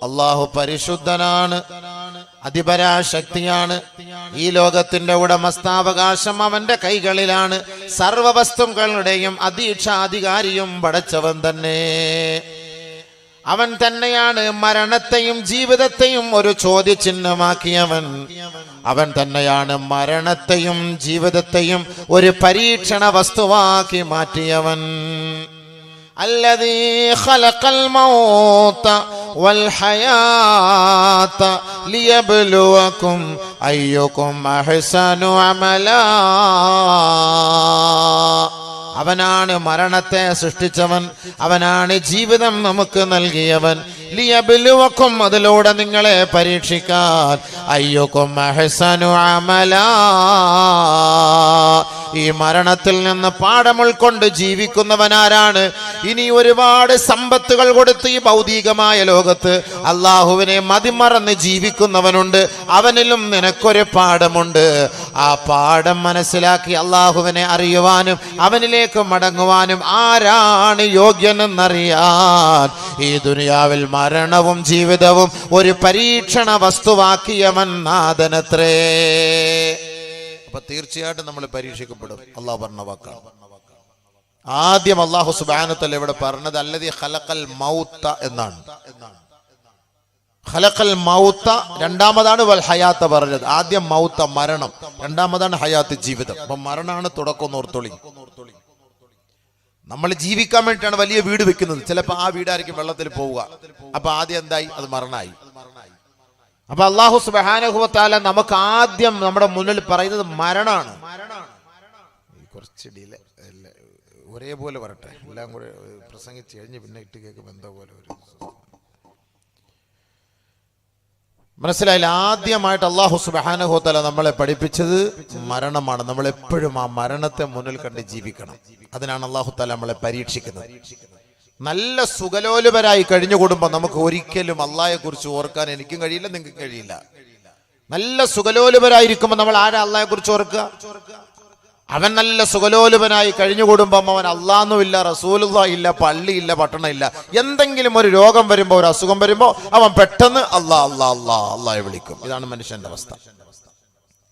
അല്ലാഹു പരിശുദ്ധനാണ്, അതിപരാശക്തിയാണ്. ഈ ലോകത്തിന്റെ ഉടമസ്ഥാവകാശം അവന്റെ കൈകളിലാണ്. സർവ വസ്തുക്കളുടെയും അധീക്ഷാധികാരിയും പടച്ചവൻ തന്നെ. അവൻ തന്നെയാണ് മരണത്തെയും ജീവിതത്തെയും ഒരു ചോദ്യചിഹ്നമാക്കിയവൻ. അവൻ തന്നെയാണ് മരണത്തെയും ജീവിതത്തെയും ഒരു പരീക്ഷണ വസ്തുവാക്കി മാറ്റിയവൻ. അല്ലദീ ഖലഖൽ മൗത വൽ ഹയാത ലിയബ്ലുവകും അയ്യുകും അഹ്സനു അമലാ. അവനാണ് മരണത്തെ സൃഷ്ടിച്ചവൻ, അവനാണ് ജീവിതം നമുക്ക് നൽകിയവൻ. ലിയബ്ലുവകും, അതിലൂടെ നിങ്ങളെ പരീക്ഷിക്കാൻ. അയ്യുകും അഹ്സനു അമലാ, ഈ മരണത്തിൽ നിന്ന് പാഠം ഉൾക്കൊണ്ട് ജീവിക്കുന്നവനാരാണ്? ഇനി ഒരുപാട് സമ്പത്തുകൾ കൊടുത്ത് ഈ ഭൗതികമായ ലോകത്ത് അള്ളാഹുവിനെ മതിമറന്ന് ജീവിക്കുന്നവനുണ്ട്. അവനിലും നിനക്കൊരു പാഠമുണ്ട്. ആ പാഠം മനസ്സിലാക്കി അള്ളാഹുവിനെ അറിയുവാനും അവനിലേക്ക് മടങ്ങുവാനും ആരാണ് യോഗ്യനെന്നറിയാൻ ഈ ദുനിയാവിൽ മരണവും ജീവിതവും ഒരു പരീക്ഷണ വസ്തുവാക്കിയവൻ നാഥനത്രേ. അപ്പൊ തീർച്ചയായിട്ടും നമ്മൾ പരീക്ഷിക്കപ്പെടും. അള്ളാഹു പറഞ്ഞ വാക്കാണ്. ആദ്യം അള്ളാഹു സുബ്ഹാനഹു വ തആല ഇവിടെ പറഞ്ഞത് അല്ലദീ ഖലഖൽ മൗത എന്നാണ്. ഖലഖൽ മൗത രണ്ടാമതാണ്, വൽ ഹയാത്ത പറഞ്ഞത്. ആദ്യം മൗത മരണം, രണ്ടാമതാണ് ഹയാത്ത് ജീവിതം. അപ്പൊ മരണമാണ് തുടക്കം ഓർത്തോളി. നമ്മൾ ജീവിക്കാൻ വേണ്ടിയിട്ടാണ് വലിയ വീട് വെക്കുന്നത്. ചിലപ്പോൾ ആ വീടായിരിക്കും വെള്ളത്തിൽ പോവുക. അപ്പൊ ആദ്യം എന്തായി? അത് മരണമായി. അപ്പൊ അല്ലാഹു സുബ്ഹാനഹു വ തആല നമുക്ക് ആദ്യം നമ്മുടെ മുന്നിൽ പറയുന്നത് മരണമാണ്. കുറച്ച് ഡിലേ ഒരേപോലെ വരട്ടെ, എല്ലാം കൂടെ പ്രസംഗിച്ച് കഴിഞ്ഞ് പിന്നെ ഇട്ട് കേൾക്കുമ്പോൾ എന്താ പോലെ ഒരു മനസ്സിലായില്ല. ആദ്യമായിട്ട് അല്ലാഹു സുബ്ഹാനഹു വ തആല നമ്മളെ പഠിപ്പിച്ചത് മരണമാണ്. നമ്മൾ എപ്പോഴും ആ മരണത്തെ മുന്നിൽ കണ്ട് ജീവിക്കണം. അതിനാണ് അല്ലാഹു തആല നമ്മളെ പരീക്ഷിക്കുന്നത്. നല്ല സുഖലോലുപരായി കഴിഞ്ഞുകൂടുമ്പോൾ നമുക്ക് ഒരിക്കലും അള്ളാഹയെ കുറിച്ച് ഓർക്കാൻ എനിക്കും കഴിയില്ല, നിങ്ങൾക്കും കഴിയില്ല. നല്ല സുഖലോലുപരായിരിക്കുമ്പോൾ നമ്മൾ ആരാ അള്ളാഹയെ കുറിച്ച് ഓർക്കുക? അവൻ നല്ല സുഖലോലുപനായി കഴിഞ്ഞുകൂടുമ്പം അവൻ അള്ളാഹ്ന്നുമില്ല, റസൂലുള്ളാഹി ഇല്ല, പള്ളിയില്ല, പട്ടണമില്ല. എന്തെങ്കിലും ഒരു രോഗം വരുമ്പോൾ, ഒരു അസുഖം വരുമ്പോൾ അവൻ പെട്ടെന്ന് അള്ളാഹയെ വിളിക്കും. ഇതാണ് മനുഷ്യന്റെ അവസ്ഥ.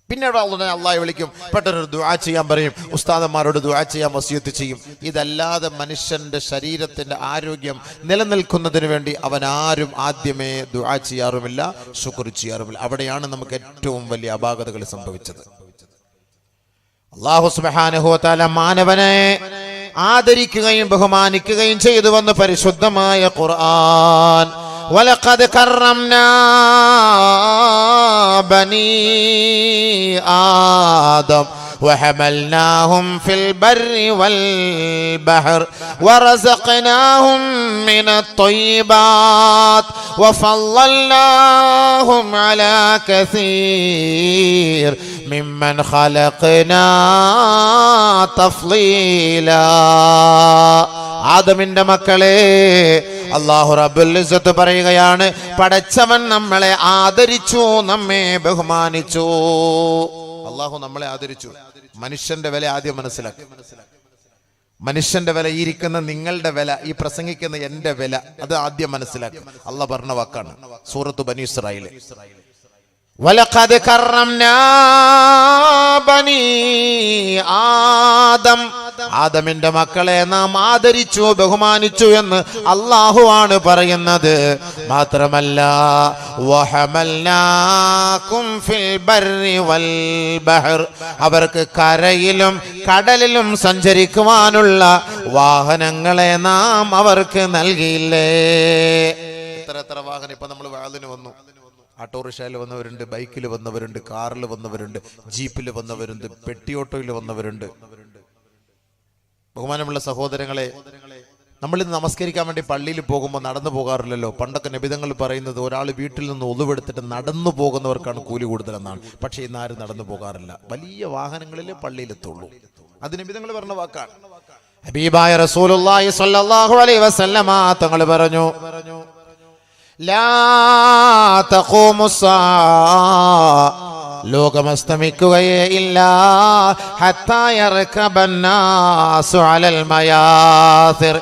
പിന്നീട് അള്ളാഹയെ വിളിക്കും, പെട്ടെന്നൊരു ദുആ ചെയ്യാൻ പറയും, ഉസ്താദന്മാരോട് ദുആ ചെയ്യാൻ വസിയത്ത് ചെയ്യും. ഇതല്ലാതെ മനുഷ്യന്റെ ശരീരത്തിന്റെ ആരോഗ്യം നിലനിൽക്കുന്നതിന് വേണ്ടി അവൻ ആരും ആദ്യമേ ദുആ ചെയ്യാറുമില്ല, ശുക്ർ ചെയ്യാറുമില്ല. അവിടെയാണ് നമുക്ക് ഏറ്റവും വലിയ അപാകതകൾ സംഭവിച്ചത്. അല്ലാഹു സുബ്ഹാനഹു വ തആല മാനവനെ ആദരിക്കുകയും ബഹുമാനിക്കുകയും ചെയ്തുവെന്ന് പരിശുദ്ധമായ ഖുർആൻ. വലഖദ് കറംനാ ബനീ ആദം وحملناهم في البر والبحر ورزقناهم من الطيبات وفضلناهم على كثير ممن خلقنا تفضيلا. ആദമിന്റെ മക്കളെ, അല്ലാഹു റബ്ബുൽ ഇസ്സത്ത് പറയുകയാണ്, പടച്ചവൻ നമ്മളെ ആദരിച്ചു, നമ്മെ ബഹുമാനിച്ചു. അല്ലാഹു നമ്മളെ ആദരിച്ചു. മനുഷ്യന്റെ വില ആദ്യം മനസ്സിലാക്കി. മനുഷ്യന്റെ വില, ഈ ഇരിക്കുന്ന നിങ്ങളുടെ വില, ഈ പ്രസംഗിക്കുന്ന എന്റെ വില, അത് ആദ്യം മനസ്സിലാക്കി. അല്ലാഹ് പറഞ്ഞ വാക്കാണ് സൂറത്ത് ബനി ഇസ്രായീൽ. വലഖദ് കറംനാ ബനീ ആദം, ആദമിന്റെ മക്കളെ നാം ആദരിച്ചു, ബഹുമാനിച്ചു എന്ന് അല്ലാഹു ആണ് പറയുന്നത്. മാത്രമല്ല വഹമൽനാകും ഫിൽ ബർരി വൽ ബഹർ, അവർക്ക് കരയിലും കടലിലും സഞ്ചരിക്കുവാനുള്ള വാഹനങ്ങളെ നാം അവർക്ക് നൽകിയില്ലേ. എത്ര വാഹനം. ഇപ്പൊ നമ്മൾ വാളിന് വന്നു, ഓട്ടോറിക്ഷയിൽ വന്നവരുണ്ട്, ബൈക്കിൽ വന്നവരുണ്ട്, കാറിൽ വന്നവരുണ്ട്, ജീപ്പിൽ വന്നവരുണ്ട്, പെട്ടിയോട്ടോയിൽ വന്നവരുണ്ട്. ബഹുമാനമുള്ള സഹോദരങ്ങളെ, നമ്മളിന്ന് നമസ്കരിക്കാൻ വേണ്ടി പള്ളിയിൽ പോകുമ്പോൾ നടന്നു പോകാറില്ലല്ലോ. പണ്ടൊക്കെ നബിതങ്ങൾ പറയുന്നത് ഒരാൾ വീട്ടിൽ നിന്ന് ഒളിവെടുത്തിട്ട് നടന്നു പോകുന്നവർക്കാണ് കൂലി കൂടുതലെന്നാണ്. പക്ഷേ ഇന്ന് ആരും നടന്നു പോകാറില്ല, വലിയ വാഹനങ്ങളിലെ പള്ളിയിലെത്തുള്ളൂ. അത് നബിതങ്ങൾ പറഞ്ഞ വാക്കാണ്. ഹബീബായ റസൂലുള്ളാഹി സ്വല്ലല്ലാഹു അലൈഹി വസല്ലമ തങ്ങൾ പറഞ്ഞു, ലാ തഖൂമുസ്സാ, ലോകമസ്തമിക്കുകയേ ഇല്ല, ഹത്താ യർകബന്നാസു അലൽ മയാസിർ,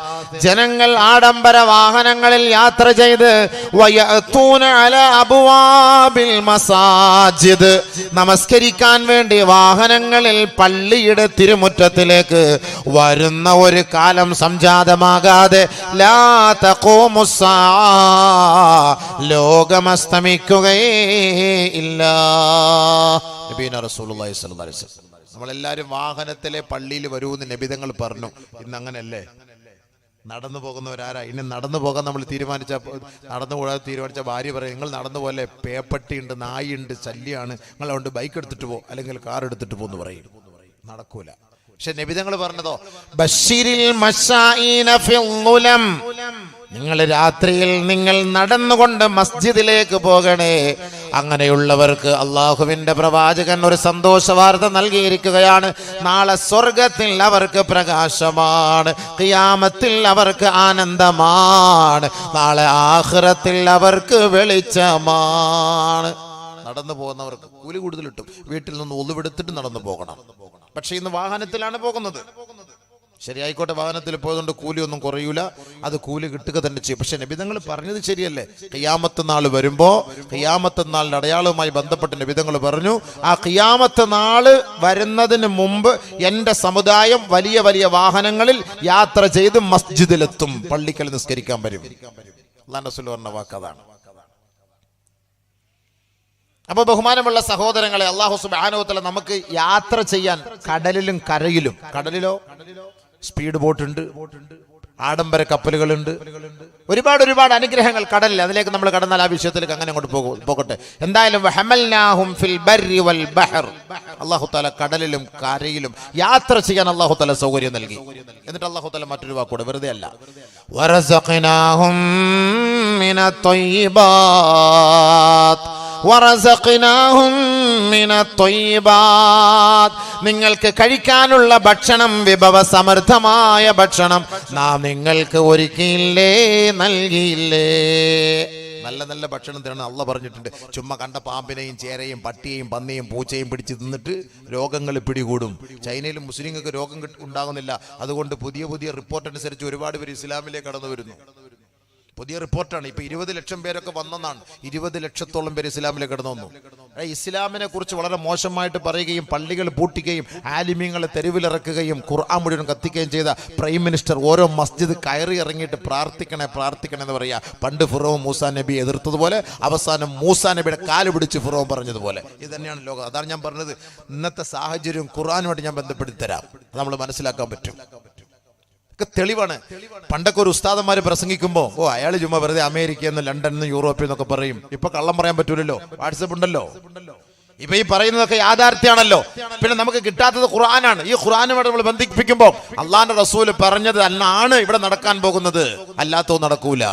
ജനങ്ങൾ ആഡംബര വാഹനങ്ങളിൽ യാത്ര ചെയ്ത് വയഅതൂന അലാ അബ്വാബിൽ മസാജിദ് നമസ്കരിക്കാൻ വേണ്ടി വാഹനങ്ങളിൽ പള്ളിയുടെ തിരുമുറ്റത്തിലേക്ക് വരുന്ന ഒരു കാലം സംജാതമാകാതെ ലാ തഖൂമുസ്സാ ലോകമസ്തമിക്കുകയേ ഇല്ല. നബിയുനാ റസൂലുള്ളാഹി സ്വല്ലല്ലാഹു അലൈഹി വസല്ലം നമ്മളെല്ലാവരും വാഹനത്തിലെ പള്ളിയിൽ വരുമെന്ന് നബിതങ്ങൾ പറഞ്ഞു. ഇന്ന് അങ്ങനെയല്ലേ? നടന്നു പോകുന്നവരാരാ? ഇനി നടന്നു പോകാൻ നമ്മൾ നടന്നു പോകാൻ തീരുമാനിച്ച ഭാര്യ പറയും, നിങ്ങൾ നടന്നു പോലെ പേപ്പട്ടിയുണ്ട്, നായുണ്ട്, ശല്യമാണ്, നിങ്ങൾ അതുകൊണ്ട് ബൈക്ക് എടുത്തിട്ട് പോ, അല്ലെങ്കിൽ കാർ എടുത്തിട്ട് പോന്ന് പറയും. നടക്കൂല. പക്ഷെ നബിതങ്ങൾ പറഞ്ഞതോ ബശ്ശിരിൽ മശാഈന ഫിൽ ളുലം, നിങ്ങൾ രാത്രിയിൽ നിങ്ങൾ നടന്നുകൊണ്ട് മസ്ജിദിലേക്ക് പോകണേ. അങ്ങനെയുള്ളവർക്ക് അള്ളാഹുവിന്റെ പ്രവാചകൻ ഒരു സന്തോഷ വാർത്ത നൽകിയിരിക്കുകയാണ്. നാളെ സ്വർഗത്തിൽ അവർക്ക് പ്രകാശമാണ്, ഖിയാമത്തിൽ അവർക്ക് ആനന്ദമാണ്, നാളെ ആഖിറത്തിൽ അവർക്ക് വെളിച്ചമാണ്. നടന്നു പോകുന്നവർക്ക് കൂലി കൂടുതൽ കിട്ടും. വീട്ടിൽ നിന്ന് ഒളിവെടുത്തിട്ട് നടന്നു പോകണം. പക്ഷെ ഇന്ന് വാഹനത്തിലാണ് പോകുന്നത്. ശരിയായിക്കോട്ടെ, വാഹനത്തിൽ പോയതുകൊണ്ട് കൂലിയൊന്നും കുറയൂല, അത് കൂലി കിട്ടുക തന്നെ ചെയ്യും. പക്ഷെ നബിതങ്ങൾ പറഞ്ഞത് ശരിയല്ലേ? ഖിയാമത്ത് നാൾ വരുമ്പോ ഖിയാമത്ത് നാളിന്റെ അടയാളവുമായി ബന്ധപ്പെട്ട് നബിതങ്ങൾ പറഞ്ഞു, ആ ഖിയാമത്ത് നാള് വരുന്നതിന് മുമ്പ് എന്റെ സമുദായം വലിയ വലിയ വാഹനങ്ങളിൽ യാത്ര ചെയ്ത് മസ്ജിദിലെത്തും, പള്ളിക്കൽ നിസ്കരിക്കാൻ വരും. അല്ലാഹു റസൂൽ പറഞ്ഞ വാക്കതാണ്. അപ്പൊ ബഹുമാനമുള്ള സഹോദരങ്ങളെ, അല്ലാഹു സുബ്ഹാനഹു വ തആല നമുക്ക് യാത്ര ചെയ്യാൻ കടലിലും കരയിലും, കടലിലോ സ്പീഡ് ബോട്ട് ഉണ്ട്, ആഡംബര കപ്പലുകളുണ്ട്, ഒരുപാട് അനുഗ്രഹങ്ങൾ കടലിൽ. അതിലേക്ക് നമ്മൾ കടന്നാൽ ആ വിഷയത്തിലേക്ക് അങ്ങനെ അങ്ങോട്ട് പോകട്ടെ. എന്തായാലും വഹമൽനാഹും ഫിൽ ബർരി വൽ ബഹർ, അല്ലാഹു തആല കടലിലും കരയിലും യാത്ര ചെയ്യാൻ അല്ലാഹു തആല സൗകര്യം നൽകി. എന്നിട്ട് അല്ലാഹു തആല മറ്റൊരു വാക്കോടെ, വെറുതെ അല്ല, വറസഖനാഹും മിനത് ത്വയ്യിബാത്ത് വറസഖനാഹും മിനത് ത്വയ്യിബാത്ത്, നിങ്ങൾക്ക് കഴിക്കാനുള്ള ഭക്ഷണം, വിഭവസമൃദ്ധമായ ഭക്ഷണം നാം നിങ്ങൾക്ക് ഒരുക്കിയില്ലേ, നൽകിയില്ലേ. നല്ല നല്ല ഭക്ഷണം തരണം അള്ളാഹ് പറഞ്ഞിട്ടുണ്ട്. ചുമ്മാ കണ്ട പാമ്പിനെയും ചേരയും പട്ടിയെയും പന്നിയും പൂച്ചയും പിടിച്ച് തിന്നിട്ട് രോഗങ്ങൾ പിടികൂടും. ചൈനയിലും മുസ്ലിങ്ങൾക്ക് രോഗം ഉണ്ടാകുന്നില്ല. അതുകൊണ്ട് പുതിയ റിപ്പോർട്ട് അനുസരിച്ച് ഒരുപാട് പേര് ഇസ്ലാമിലേക്ക് കടന്നു വരുന്നു. പുതിയ റിപ്പോർട്ടാണ്. ഇപ്പൊ 20 ലക്ഷം പേരൊക്കെ വന്നെന്നാണ്. 20 ലക്ഷത്തോളം പേര് ഇസ്ലാമിലേക്ക് കടന്നു വന്നു. ഇസ്ലാമിനെ കുറിച്ച് വളരെ മോശമായിട്ട് പറയുകയും പള്ളികൾ പൂട്ടിക്കുകയും ആലിമീങ്ങളെ തെരുവിലിറക്കുകയും ഖുർആൻ മുഴുവൻ കത്തിക്കുകയും ചെയ്ത പ്രൈം മിനിസ്റ്റർ ഓരോ മസ്ജിദ് കയറി ഇറങ്ങിയിട്ട് പ്രാർത്ഥിക്കണേ എന്ന് പറയാ. പണ്ട് ഫിറോൻ മൂസാ നബി എതിർത്തതുപോലെ അവസാനം മൂസാ നബിയുടെ കാല് പിടിച്ച് ഫിറോൻ പറഞ്ഞതുപോലെ ഇത് തന്നെയാണ് ലോകം. അതാണ് ഞാൻ പറഞ്ഞത്, ഇന്നത്തെ സാഹചര്യം ഖുർആനുമായിട്ട് ഞാൻ ബന്ധപ്പെടുത്തി തരാം, നമ്മൾ മനസ്സിലാക്കാൻ പറ്റും. തെളിവാണ്. പണ്ടൊക്കെ ഒരു ഉസ്താദന്മാര് പ്രസംഗിക്കുമ്പോ അയാൾ ചുമ്മാ വെറുതെ അമേരിക്കയിൽ നിന്ന് ലണ്ടനിൽ നിന്ന് യൂറോപ്പിൽ നിന്നൊക്കെ പറയും. ഇപ്പൊ കള്ളം പറയാൻ പറ്റൂലല്ലോ, വാട്സപ്പ് ഉണ്ടല്ലോ. ഇപ്പൊ ഈ പറയുന്നതൊക്കെ യാഥാർത്ഥ്യമാണല്ലോ. പിന്നെ നമുക്ക് കിട്ടാത്തത് ഖുർആനാണ്. ഈ ഖുർആനുമായിട്ട് നമ്മൾ ബന്ധിപ്പിക്കുമ്പോൾ അള്ളാന്റെ റസൂല് പറഞ്ഞത് ആണ് ഇവിടെ നടക്കാൻ പോകുന്നത്, അല്ലാത്തോ നടക്കൂല.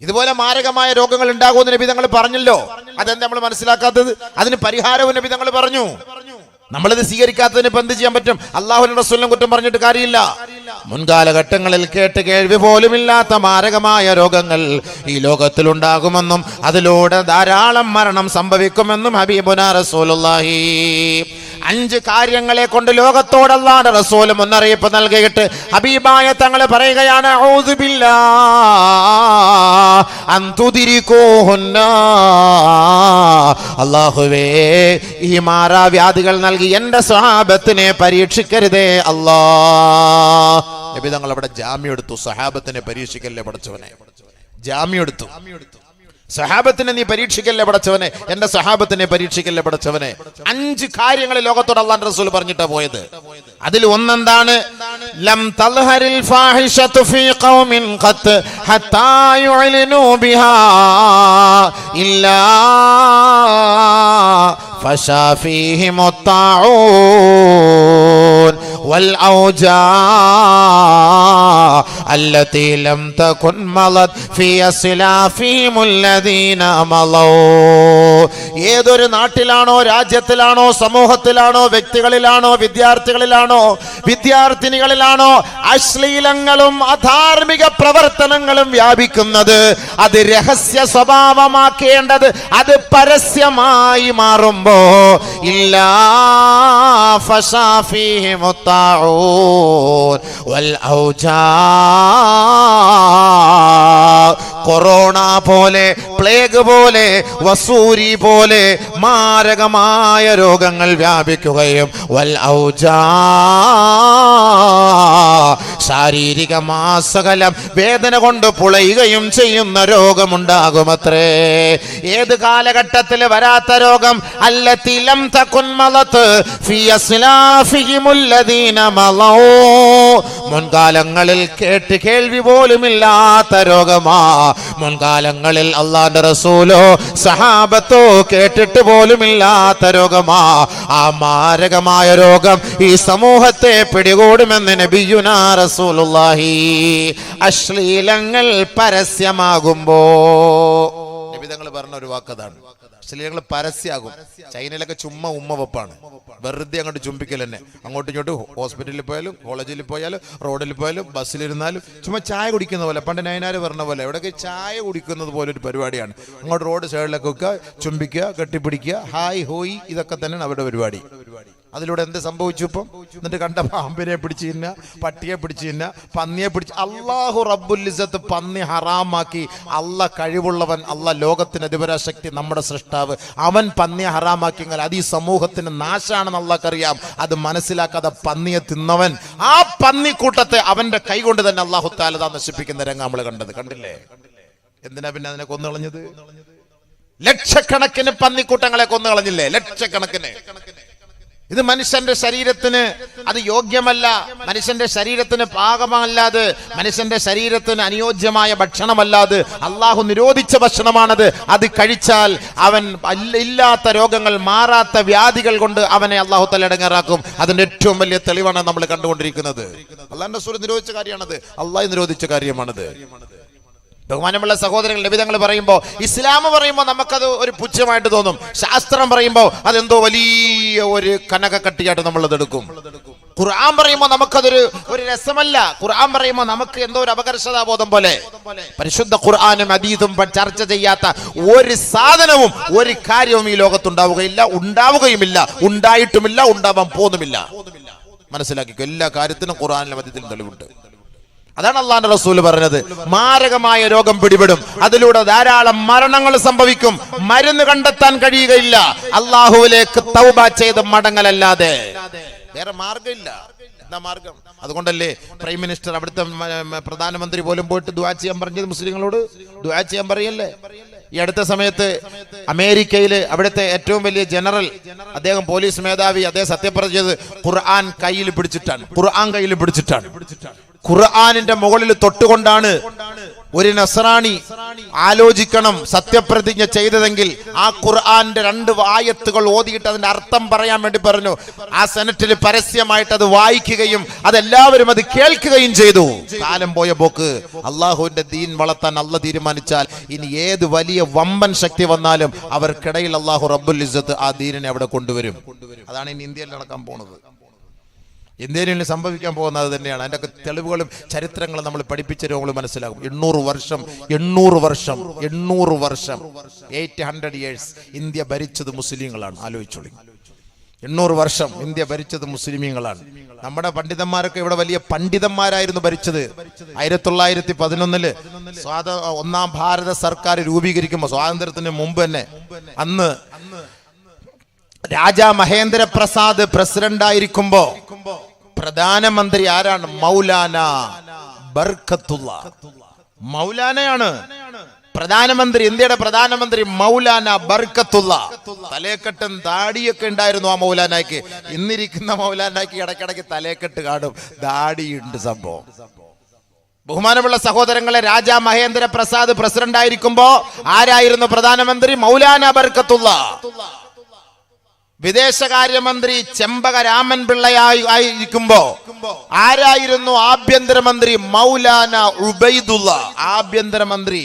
ഇതുപോലെ മാരകമായ രോഗങ്ങൾ ഉണ്ടാകുമെന്ന് നബി തങ്ങൾ പറഞ്ഞല്ലോ. അതെന്താ നമ്മൾ മനസ്സിലാക്കാത്തത്? അതിന് പരിഹാരവും നബി തങ്ങൾ പറഞ്ഞു. നമ്മളിത് സ്വീകരിക്കാത്തതിന് ഇപ്പം എന്ത് ചെയ്യാൻ പറ്റും? അല്ലാഹുവിന്റെ റസൂലിനെ കുറ്റം പറഞ്ഞിട്ട് കാര്യമില്ല. മുൻകാലഘട്ടങ്ങളിൽ കേട്ട് കേൾവി പോലുമില്ലാത്ത മാരകമായ രോഗങ്ങൾ ഈ ലോകത്തിലുണ്ടാകുമെന്നും അതിലൂടെ ധാരാളം മരണം സംഭവിക്കുമെന്നും ഹബീബുനാ റസൂലുള്ളാഹി 5 കാര്യങ്ങളെ കൊണ്ട് ലോകത്തോട് അല്ലാഹുവിന്റെ റസൂൽ മുന്നറിയിപ്പ് നൽകിയിട്ട് ഹബീബായ തങ്ങൾ പറയുകയാണ്, അഊദു ബില്ലാഹി അൻ തുദ്രികൂഹുന്ന, അല്ലാഹുവേ ഈ മാറാവ്യാധികൾ നൽകി എന്റെ സ്വഹാബത്തിനെ പരീക്ഷിക്കരുതേ അല്ലാഹ്. നബി തങ്ങൾ അവിടെ ജാമ്യം എടുത്തു. സ്വഹാബത്തിനെ പരീക്ഷിക്കല്ലേ പടച്ചവനെ, ജാമ്യം എടുത്തു. സഹാബത്തിനെ നീ പരീക്ഷിക്കല്ലേ പടച്ചവനെ, എന്റെ സഹാബത്തിനെ പരീക്ഷിക്കല്ലേ പടച്ചവനെ. 5 കാര്യങ്ങൾ ലോകത്തോട് അല്ലാഹുവിന്റെ റസൂൽ പറഞ്ഞിട്ടാ പോയത്. അതിൽ ഒന്നെന്താണ്? ലം തൽഹരിൽ ഫാഹിഷതു ഫീ ഖൗമിൻ ഖത്ത് ഹത്താ യുഅ്ലിനു ബിഹാ ഇല്ലാ ഫശാ ഫീഹിമുത് താഊൻ വൽ ഔജാ അല്ലതി ലം തകുൻ മലത് ഫീ അസ്ലാഫിഹിമുൽ ഏതൊരു നാട്ടിലാണോ, രാജ്യത്തിലാണോ, സമൂഹത്തിലാണോ, വ്യക്തികളിലാണോ, വിദ്യാർത്ഥിനികളിലാണോ അശ്ലീലങ്ങളും അധാർമിക പ്രവർത്തനങ്ങളും വ്യാപിക്കുന്നത്, അത് രഹസ്യ സ്വഭാവമാക്കേണ്ടത് അത് പരസ്യമായി മാറുമ്പോ ഇല്ലാ ഫശാ ഫീഹിമുത് الطاعون والأوجاع. കൊറോണ പോലെ, പ്ലേഗ് പോലെ, വസൂരി പോലെ മാരകമായ രോഗങ്ങൾ വ്യാപിക്കുകയും ശാരീരിക മാസകലം വേദന കൊണ്ട് പുളയുകയും ചെയ്യുന്ന രോഗമുണ്ടാകുമത്രേ. ഏത് കാലഘട്ടത്തിൽ വരാത്ത രോഗം? അല്ലത്തി ലം തകുൻ മലത് ഫീ അസ്ലാഫിഹിമുല്ലദീന മളൗ. മുൻകാലങ്ങളിൽ കേട്ട് കേൾവി പോലുമില്ലാത്ത രോഗമാ. മുൻകാലങ്ങളിൽ അല്ലാഹുവിന്റെ റസൂലോ സഹാബത്തോ കേട്ടിട്ട് പോലുമില്ലാത്ത രോഗമാ. ആ മാരകമായ രോഗം ഈ സമൂഹത്തെ പിടികൂടുമെന്ന് നബിയുനാ റസൂലുള്ളാഹി. അശ്ലീലങ്ങൾ പരസ്യമാകുമ്പോ നബി തങ്ങൾ പറഞ്ഞ ഒരു വാക്കതാണ്, അശ്ലീലങ്ങൾ പരസ്യമാകും. ചൈനയിലൊക്കെ ചുമ്മാ ഉമ്മ വെപ്പാണ്, വെറുതെ അങ്ങോട്ട് ചുംബിക്കൽ തന്നെ. അങ്ങോട്ടും ഇങ്ങോട്ടും ഹോസ്പിറ്റലിൽ പോയാലും കോളേജിൽ പോയാലും റോഡിൽ പോയാലും ബസ്സിലിരുന്നാലും ചുമ്മാ ചായ കുടിക്കുന്ന പോലെ, പണ്ട് നയനാർ പറഞ്ഞ പോലെ എവിടെയൊക്കെ ചായ കുടിക്കുന്നത് പോലെ ഒരു പരിപാടിയാണ്. അങ്ങോട്ട് റോഡ് സൈഡിലൊക്കെ വെക്കുക, ചുംബിക്കുക, കെട്ടിപ്പിടിക്കുക, ഹായ് ഹോയ്, ഇതൊക്കെ തന്നെയാണ് അവരുടെ പരിപാടി. അതിലൂടെ എന്ത് സംഭവിച്ചു? ഇപ്പം എന്നിട്ട് കണ്ട പാമ്പിനെ പിടിച്ചു തിന്ന, പട്ടിയെ പിടിച്ചു തിന്ന, പന്നിയെ പിടിച്ച്. അള്ളാഹു റബ്ബുൽ ഇസ്സത്ത് പന്നി ഹറാമാക്കി. അള്ളാഹ് കഴിവുള്ളവൻ, അള്ളാഹ് ലോകത്തിന് അധിപരാശക്തി, നമ്മുടെ സൃഷ്ടാവ്, അവൻ പന്നിയെ ഹറാമാക്കിയെങ്കിൽ അത് ഈ സമൂഹത്തിന് നാശാണെന്ന് അള്ളാഹ്ക്കറിയാം. അത് മനസ്സിലാക്കാതെ പന്നിയെ തിന്നവൻ, ആ പന്നിക്കൂട്ടത്തെ അവന്റെ കൈ കൊണ്ട് തന്നെ അള്ളാഹു തആല നശിപ്പിക്കുന്ന രംഗം നമ്മൾ കണ്ടില്ലേ? എന്തിനാ പിന്നെ അതിനെ കൊന്നു കളഞ്ഞത്? ലക്ഷക്കണക്കിന് പന്നിക്കൂട്ടങ്ങളെ കൊന്നു കളഞ്ഞില്ലേ? ലക്ഷക്കണക്കിന്. ഇത് മനുഷ്യന്റെ ശരീരത്തിന് അത് യോഗ്യമല്ല, മനുഷ്യന്റെ ശരീരത്തിന് പാകമല്ലാതെ, മനുഷ്യന്റെ ശരീരത്തിന് അനുയോജ്യമായ ഭക്ഷണമല്ലാതെ, അള്ളാഹു നിരോധിച്ച ഭക്ഷണമാണത്. അത് കഴിച്ചാൽ അവൻ ഇല്ലാത്ത രോഗങ്ങൾ, മാറാത്ത വ്യാധികൾ കൊണ്ട് അവനെ അള്ളാഹു തആല ഇടങ്ങേറാക്കും. അതിന്റെ ഏറ്റവും വലിയ തെളിവാണ് നമ്മൾ കണ്ടുകൊണ്ടിരിക്കുന്നത്. അള്ളാഹുവിന്റെ റസൂൽ നിരോധിച്ച കാര്യമാണത്, അള്ളാഹു നിരോധിച്ച കാര്യമാണത്. ബഹുമാനമുള്ള സഹോദരങ്ങൾ, നബി തങ്ങൾ പറയുമ്പോൾ, ഇസ്ലാം പറയുമ്പോൾ നമുക്കത് ഒരു പുച്ഛമായിട്ട് തോന്നും. ശാസ്ത്രം പറയുമ്പോൾ അതെന്തോ വലിയ ഒരു കനകക്കട്ടിയായിട്ട് നമ്മൾ അതെടുക്കും. ഖുർആൻ പറയുമ്പോൾ നമുക്കതൊരു രസമല്ല. ഖുർആൻ പറയുമ്പോൾ നമുക്ക് എന്തോ ഒരു അപകർഷതാബോധം പോലെ. പരിശുദ്ധ ഖുർആനും ഹദീസും ചർച്ച ചെയ്യാത്ത ഒരു സാധനവും ഒരു കാര്യവും ഈ ലോകത്തുണ്ടാവുകയില്ല, ഉണ്ടാവുകയുമില്ല, ഉണ്ടായിട്ടുമില്ല, ഉണ്ടാവാൻ പോകുന്നുമില്ല. മനസ്സിലാക്കിക്കോ, എല്ലാ കാര്യത്തിനും ഖുർആനിലും ഹദീസിലും തെളിവുണ്ട്. അതാണ് അള്ളാഹുവിന്റെ റസൂൽ പറഞ്ഞത്. മാരകമായ രോഗം പിടിപെടും, അതിലൂടെ ധാരാളം മരണങ്ങൾ സംഭവിക്കും. മരുന്ന് കണ്ടെത്താൻ കഴിയുകയില്ല, അള്ളാഹുവിലേക്ക് തൗബ ചെയ്ത് മടങ്ങലല്ലാതെ വേറെ മാർഗമില്ല. എന്താ മാർഗം? അതുകൊണ്ടല്ലേ പ്രൈം മിനിസ്റ്റർ, അവിടുത്തെ പ്രധാനമന്ത്രി പോലും പോയിട്ട് ദുആ ചെയ്യാൻ പറഞ്ഞത്, മുസ്ലിങ്ങളോട് ദുആ ചെയ്യാൻ പറയല്ലേ? ഈ അടുത്ത സമയത്ത് അമേരിക്കയില് അവിടുത്തെ ഏറ്റവും വലിയ ജനറൽ, അദ്ദേഹം പോലീസ് മേധാവി, അദ്ദേഹം സത്യപ്രതിജ്ഞ ചെയ്ത് ഖുർആൻ കയ്യിൽ പിടിച്ചിട്ടാണ്. ഖുർആനിന്റെ മുകളിൽ തൊട്ടുകൊണ്ടാണ് ഒരു നസ്രാണി ആലോചിക്കണം സത്യപ്രതിജ്ഞ ചെയ്തതെങ്കിൽ ആ ഖുർആന്റെ 2 ആയത്തുകൾ ഓതിയിട്ട് അതിന്റെ അർത്ഥം പറയാൻ വേണ്ടി പറഞ്ഞു. ആ സെനറ്റിൽ പരസ്യമായിട്ട് അത് വായിക്കുകയും അതെല്ലാവരും അത് കേൾക്കുകയും ചെയ്തു. കാലം പോയ പോക്ക്. അള്ളാഹുവിന്റെ ദീൻ വളർത്താൻ അള്ളാഹ് തീരുമാനിച്ചാൽ ഇനി ഏത് വലിയ വമ്പൻ ശക്തി വന്നാലും അവർക്കിടയിൽ അള്ളാഹു റബ്ബുൽ ഇസ്സത്ത് ആ ദീനിനെ അവിടെ കൊണ്ടുവരും. അതാണ് ഇനി ഇന്ത്യയിൽ നടക്കാൻ പോകുന്നത്. ഇന്ത്യയിൽ സംഭവിക്കാൻ പോകുന്നത് തന്നെയാണ്. അതിൻ്റെ തെളിവുകളും ചരിത്രങ്ങളും നമ്മൾ പഠിപ്പിച്ച മനസ്സിലാകും. 800 വർഷം 800 years ഇന്ത്യ ഭരിച്ചത് മുസ്ലിങ്ങളാണ്. ആലോചിച്ചോളി, 800 വർഷം ഇന്ത്യ ഭരിച്ചത് മുസ്ലിമീങ്ങളാണ്. നമ്മുടെ പണ്ഡിതന്മാരൊക്കെ ഇവിടെ വലിയ പണ്ഡിതന്മാരായിരുന്നു ഭരിച്ചത്. 1911 ഒന്നാം ഭാരത സർക്കാർ രൂപീകരിക്കുമ്പോൾ, സ്വാതന്ത്ര്യത്തിന് മുമ്പ് തന്നെ, അന്ന് രാജാ മഹേന്ദ്ര പ്രസാദ് പ്രസിഡന്റ് ആയിരിക്കുമ്പോ പ്രധാനമന്ത്രി ആരാണ്? മൗലാന ബർക്കത്തുള്ള. മൗലാനയാണ് പ്രധാനമന്ത്രി, ഇന്ത്യയുടെ പ്രധാനമന്ത്രി മൗലാന ബർക്കത്തുള്ള. തലേക്കെട്ടും താടിയൊക്കെ ഉണ്ടായിരുന്നു ആ മൗലാനയ്ക്ക്. ഇന്നിരിക്കുന്ന മൗലാനയ്ക്ക് ഇടയ്ക്കിടയ്ക്ക് തലേക്കെട്ട് കാണും, ദാടിയുണ്ട് സംഭവം. ബഹുമാനമുള്ള സഹോദരങ്ങളെ, രാജാ മഹേന്ദ്ര പ്രസാദ് പ്രസിഡന്റ് ആയിരിക്കുമ്പോ ആരായിരുന്നു പ്രധാനമന്ത്രി? മൗലാന ബർക്കത്തുള്ള. വിദേശകാര്യമന്ത്രി ചെമ്പക രാമൻ പിള്ളയായിരിക്കുമ്പോ ആരായിരുന്നു ആഭ്യന്തരമന്ത്രി? മൗലാന ഉബൈദുള്ള. ആഭ്യന്തരമന്ത്രി.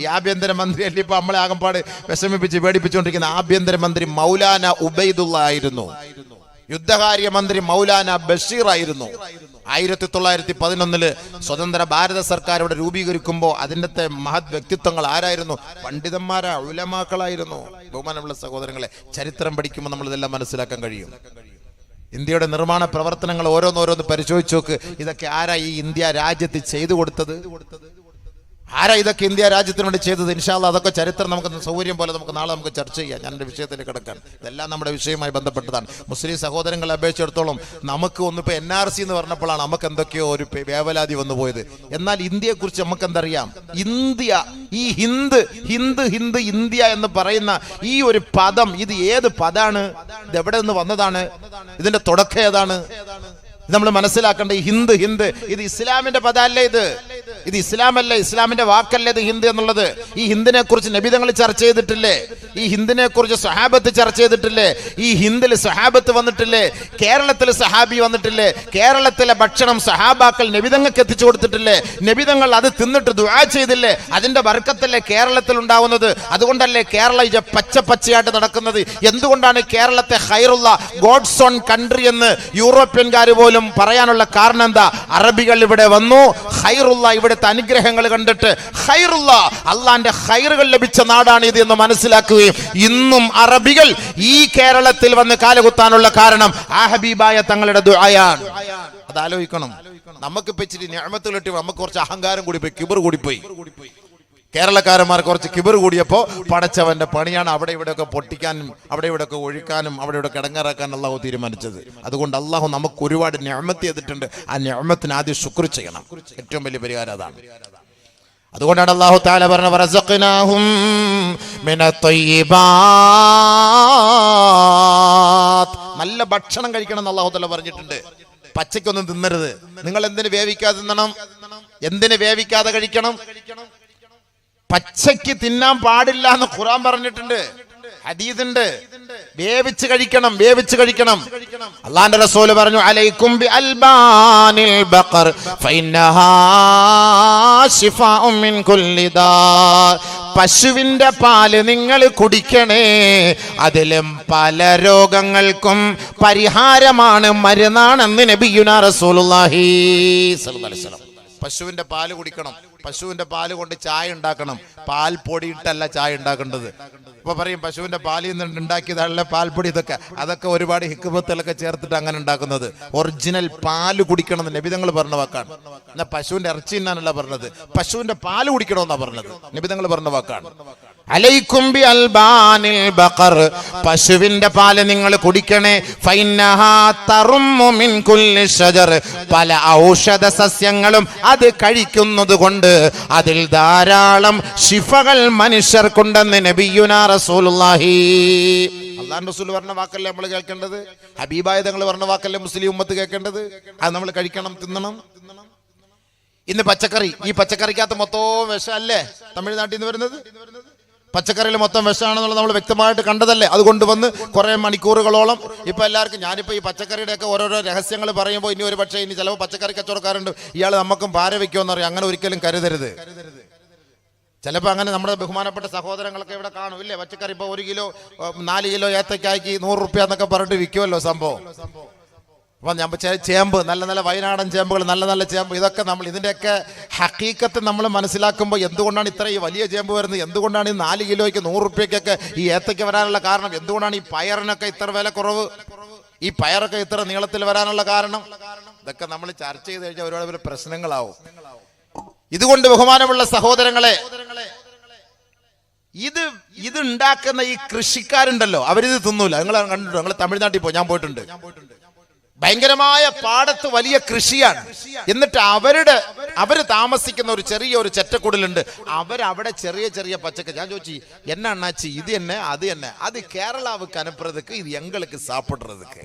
ഈ ആഭ്യന്തരമന്ത്രി അല്ലേ ഇപ്പൊ നമ്മളെ ആകപ്പാട് വിഷമിപ്പിച്ച് പേടിപ്പിച്ചുകൊണ്ടിരിക്കുന്ന ആഭ്യന്തരമന്ത്രി മൗലാന ഉബൈദുള്ള ആയിരുന്നു. യുദ്ധകാര്യമന്ത്രി മൗലാന ബഷീർ ആയിരുന്നു. 1911 സ്വതന്ത്ര ഭാരത സർക്കാർ ഇവിടെ രൂപീകരിക്കുമ്പോൾ അതിൻ്റെ മഹത് വ്യക്തിത്വങ്ങൾ ആരായിരുന്നു? പണ്ഡിതന്മാരാ, ഉലമാക്കളായിരുന്നു. ബഹുമാനമുള്ള സഹോദരങ്ങളെ, ചരിത്രം പഠിക്കുമ്പോൾ നമ്മൾ ഇതെല്ലാം മനസ്സിലാക്കാൻ കഴിയും. ഇന്ത്യയുടെ നിർമ്മാണ പ്രവർത്തനങ്ങൾ ഓരോന്നോരോന്ന് പരിശോധിച്ച് നോക്ക്. ഇതൊക്കെ ആരാ ഈ ഇന്ത്യ രാജ്യത്ത് ചെയ്തു കൊടുത്തത്? ആരാ ഇതൊക്കെ ഇന്ത്യ രാജ്യത്തിന് വേണ്ടി ചെയ്തത്? ഇൻഷാ അല്ലാഹ് അതൊക്കെ ചരിത്രം നമുക്ക് സൗകര്യം പോലെ നമുക്ക് നാളെ നമുക്ക് ചർച്ച ചെയ്യാം. ഞാൻ എൻ്റെ വിഷയത്തിലേക്ക് കിടക്കാൻ, ഇതെല്ലാം നമ്മുടെ വിഷയവുമായി ബന്ധപ്പെട്ടതാണ്. മുസ്ലിം സഹോദരങ്ങളെ അപേക്ഷിച്ചിടത്തോളം നമുക്ക് ഒന്നിപ്പോൾ NRC എന്ന് പറഞ്ഞപ്പോഴാണ് നമുക്ക് എന്തൊക്കെയോ ഒരു വേവലാതി വന്നു പോയത്. എന്നാൽ ഇന്ത്യയെക്കുറിച്ച് നമുക്ക് എന്തറിയാം? ഇന്ത്യ, ഈ ഇന്ത്യ എന്ന് പറയുന്ന ഈ ഒരു പദം, ഇത് ഏത് പദാണ്? ഇത് എവിടെ നിന്ന് വന്നതാണ്? ഇതിന്റെ തുടക്കം ഏതാണ്? ഇത് നമ്മൾ മനസ്സിലാക്കേണ്ട. ഈ ഹിന്ദ് ഇത് ഇസ്ലാമിന്റെ പദമല്ലേ? ഇത് ഇസ്ലാമല്ലേ? ഇസ്ലാമിന്റെ വാക്കല്ലേ ഇത് ഹിന്ദ് എന്നുള്ളത്? ഈ ഹിന്ദിനെ കുറിച്ച് നബിതങ്ങൾ ചർച്ച ചെയ്തിട്ടില്ലേ? ഈ ഹിന്ദിനെ കുറിച്ച് സഹാബത്ത് ചർച്ച ചെയ്തിട്ടില്ലേ? ഈ ഹിന്ദിൽ സഹാബത്ത് വന്നിട്ടില്ലേ? കേരളത്തിൽ സഹാബി വന്നിട്ടില്ലേ? കേരളത്തിലെ ഭക്ഷണം സഹാബാക്കൾ നബിതങ്ങൾക്ക് എത്തിച്ചു കൊടുത്തിട്ടില്ലേ? നബിതങ്ങൾ അത് തിന്നിട്ട് ദുആ ചെയ്തില്ലേ? അതിന്റെ ബർക്കത്തല്ലേ കേരളത്തിൽ ഉണ്ടാവുന്നത്? അതുകൊണ്ടല്ലേ കേരളം പച്ചയായിട്ട് നടക്കുന്നത്? എന്തുകൊണ്ടാണ് കേരളത്തെ ഖൈറുള്ള ഗോഡ്സ് ഓൺ കൺട്രി എന്ന് യൂറോപ്യൻകാർ പോലും പറയാനുള്ള കാരണം എന്താ? അറബികൾ ഇവിടെ വന്നു, ഖൈറുള്ള ഇവിടുത്തെ അനുഗ്രഹങ്ങൾ കണ്ടിട്ട് ഖൈറുള്ള അള്ളാന്റെ ഖൈറുകൾ ലഭിച്ച നാടാണ് ഇത് എന്ന് മനസ്സിലാക്കുകയും ഇന്നും അറബികൾ ഈ കേരളത്തിൽ വന്ന് കാലുകുത്താനുള്ള കാരണം ആ ഹബീബായ തങ്ങളുടെ ദുആയാണ്. അത് ആലോചിക്കണം. നമുക്കിപ്പോ ഇച്ചിരി നിഅമത്തുകൾ കിട്ടി, നമുക്ക് കുറച്ച് അഹങ്കാരം കൂടിപ്പോയി, കിബർ കൂടിപ്പോയി. കേരളക്കാരന്മാർ കുറച്ച് കിബർ കൂടിയപ്പോ പടച്ചവന്റെ പണിയാണ് അവിടെ ഇവിടെയൊക്കെ പൊട്ടിക്കാനും അവിടെ ഇവിടെയൊക്കെ ഒഴിക്കാനും അവിടെ ഇവിടെ കിടങ്ങാറാക്കാനും അള്ളാഹു തീരുമാനിച്ചത്. അതുകൊണ്ട് അള്ളാഹു നമുക്ക് ഒരുപാട് നിഅമത്ത് ചെയ്തിട്ടുണ്ട്. ആ നിഅമത്തിന് ആദ്യം ശുക്ർ ചെയ്യണം. ഏറ്റവും വലിയ പരിഹാരം അതാണ്. അതുകൊണ്ടാണ് അള്ളാഹു തആല പറഞ്ഞത് വറസഖ്നാഹും മിനത്തയ്യിബാത്ത്, നല്ല ഭക്ഷണം കഴിക്കണം എന്ന് അള്ളാഹു തആല പറഞ്ഞിട്ടുണ്ട്. പച്ചയ്ക്കൊന്നും തിന്നരുത്. നിങ്ങൾ എന്തിനു വേവിക്കാതെ തിന്നണം? എന്തിനു വേവിക്കാതെ കഴിക്കണം? പച്ചയ്ക്ക് തിന്നാൻ പാടില്ല എന്ന് ഖുർആൻ പറഞ്ഞിട്ടുണ്ട്, ഹദീസുണ്ട്. വേവിച്ച് കഴിക്കണം, വേവിച്ച് കഴിക്കണം. അല്ലാഹുവിന്റെ റസൂൽ പറഞ്ഞു അലൈക്കും ബി അൽബാനിൽ ബഖർ ഫഇന്നഹാ ശിഫാഉം മിൻ കുല്ലി ദാ. പശുവിന്റെ പാല് നിങ്ങൾ കുടിക്കണേ, അതിലും പല രോഗങ്ങൾക്കും പരിഹാരമാണ്, മരുന്നാണെന്ന് നബിയുനാ റസൂലുള്ളാഹി സ്വല്ലല്ലാഹു അലൈഹി വസല്ലം. പശുവിന്റെ പാല് കുടിക്കണം. പശുവിന്റെ പാല് കൊണ്ട് ചായ ഉണ്ടാക്കണം. പാൽ പൊടിയിട്ടല്ല ചായ ഉണ്ടാക്കേണ്ടത്. ഇപ്പൊ പറയും പശുവിന്റെ പാലിൽ നിന്ന് ഉണ്ടാക്കിയതല്ല പാൽപ്പൊടി, അതൊക്കെ ഒരുപാട് ഹിക്മത്തുകളൊക്കെ ചേർത്തിട്ട് അങ്ങനെ ഉണ്ടാക്കുന്നത്. ഒറിജിനൽ പാല് കുടിക്കണം എന്ന് നബിതങ്ങൾ പറഞ്ഞ വാക്കാണ്. എന്നാ പശുവിന്റെ ഇറച്ചി തിന്നാനല്ല പറഞ്ഞത്, പശുവിന്റെ പാല് കുടിക്കണമെന്നാ പറഞ്ഞത്. നബിതങ്ങൾ പറഞ്ഞ വാക്കാണ്. അലൈക്കും ബി അൽബാനിൽ ബഖർ, പശുവിന്റെ പാല് നിങ്ങൾ കുടിക്കണേ. ഫൈന്നഹാ തറുമ്മു മിൻ കുല്ലി ഷജർ, പല ഔഷധ സസ്യങ്ങളും അത് കഴിക്കുന്നത് കൊണ്ട് അതിൽ ധാരാളം ശിഫകൾ മനുഷ്യർക്കുണ്ടെന്ന് നബിയുനാ റസൂലുള്ളാഹി. അല്ലാഹുവിന്റെ റസൂൽ പറഞ്ഞ വാക്കല്ലേ നമ്മൾ കേൾക്കേണ്ടത്? ഹബീബായ തങ്ങൾ പറഞ്ഞ വാക്കല്ലേ മുസ്ലിം ഉമ്മത്ത് കേൾക്കേണ്ടത്? അത് നമ്മൾ കഴിക്കണം, തിന്നണം. ഇന്ന് പച്ചക്കറി, ഈ പച്ചക്കറിക്കകത്ത് മൊത്തവും വിഷമല്ലേ തമിഴ്നാട്ടിൽ നിന്ന് വരുന്നത്? പച്ചക്കറിയിൽ മൊത്തം വിഷമാണെന്നുള്ളത് നമ്മൾ വ്യക്തമായിട്ട് കണ്ടതല്ലേ? അതുകൊണ്ട് വന്ന് കുറെ മണിക്കൂറുകളോളം ഇപ്പൊ എല്ലാവർക്കും, ഞാനിപ്പോ ഈ പച്ചക്കറിയുടെ ഒക്കെ ഓരോരോ രഹസ്യങ്ങൾ പറയുമ്പോൾ ഇനി ഒരു പക്ഷേ ഇനി ചിലപ്പോൾ പച്ചക്കറി കച്ചവടക്കാരുണ്ട്, ഇയാൾ നമുക്കും ഭാര വെക്കുമെന്ന് പറയും. അങ്ങനെ ഒരിക്കലും കരുതരുത്. ചിലപ്പോൾ അങ്ങനെ നമ്മുടെ ബഹുമാനപ്പെട്ട സഹോദരങ്ങളൊക്കെ ഇവിടെ കാണും ഇല്ലേ? പച്ചക്കറി ഇപ്പോൾ 1 കിലോ 4 കിലോ ഏത്തക്കായ്ക്ക് 100 റുപ്യ എന്നൊക്കെ പറഞ്ഞിട്ട് വിൽക്കുമല്ലോ സംഭവം. അപ്പം ഞാൻ ചേമ്പ്, നല്ല നല്ല വയനാടൻ ചേമ്പുകൾ, നല്ല നല്ല ചേമ്പ്, ഇതൊക്കെ നമ്മൾ ഇതിൻ്റെയൊക്കെ ഹക്കീക്കത്ത് നമ്മൾ മനസ്സിലാക്കുമ്പോൾ എന്തുകൊണ്ടാണ് ഇത്ര ഈ വലിയ ചേമ്പ് വരുന്നത്? എന്തുകൊണ്ടാണ് ഈ 4 കിലോയ്ക്ക് 100 റുപ്യക്കൊക്കെ ഈ ഏത്തയ്ക്ക് വരാനുള്ള കാരണം? എന്തുകൊണ്ടാണ് ഈ പയറിനൊക്കെ ഇത്ര വില കുറവ്? ഈ പയറൊക്കെ ഇത്ര നീളത്തിൽ വരാനുള്ള കാരണം? ഇതൊക്കെ നമ്മൾ ചർച്ച ചെയ്ത് കഴിഞ്ഞാൽ ഒരുപാട് പ്രശ്നങ്ങളാവും. ഇതുകൊണ്ട് ബഹുമാനമുള്ള സഹോദരങ്ങളെ, ഇത് ഉണ്ടാക്കുന്ന ഈ കൃഷിക്കാരുണ്ടല്ലോ, അവരിത് തിന്നൂല. നിങ്ങൾ കണ്ടിട്ടുണ്ടോ? നിങ്ങൾ തമിഴ്നാട്ടിൽ പോയി, ഞാൻ പോയിട്ടുണ്ട്. ഭയങ്കരമായ പാടത്ത് വലിയ കൃഷിയാണ്. എന്നിട്ട് അവര് താമസിക്കുന്ന ഒരു ചെറിയൊരു ചെറ്റക്കുടലുണ്ട്. അവരവിടെ ചെറിയ ചെറിയ പച്ചക്കറി. ഞാൻ ചോദിച്ചു, എന്നാ അണ്ണാച്ചി ഇത് തന്നെ അത് തന്നെ? അത് കേരളാവുക്ക് അനുപ്പുറതുക്ക്, ഇത് എங்களுக்கு சாப்பிடுறதுக்கு.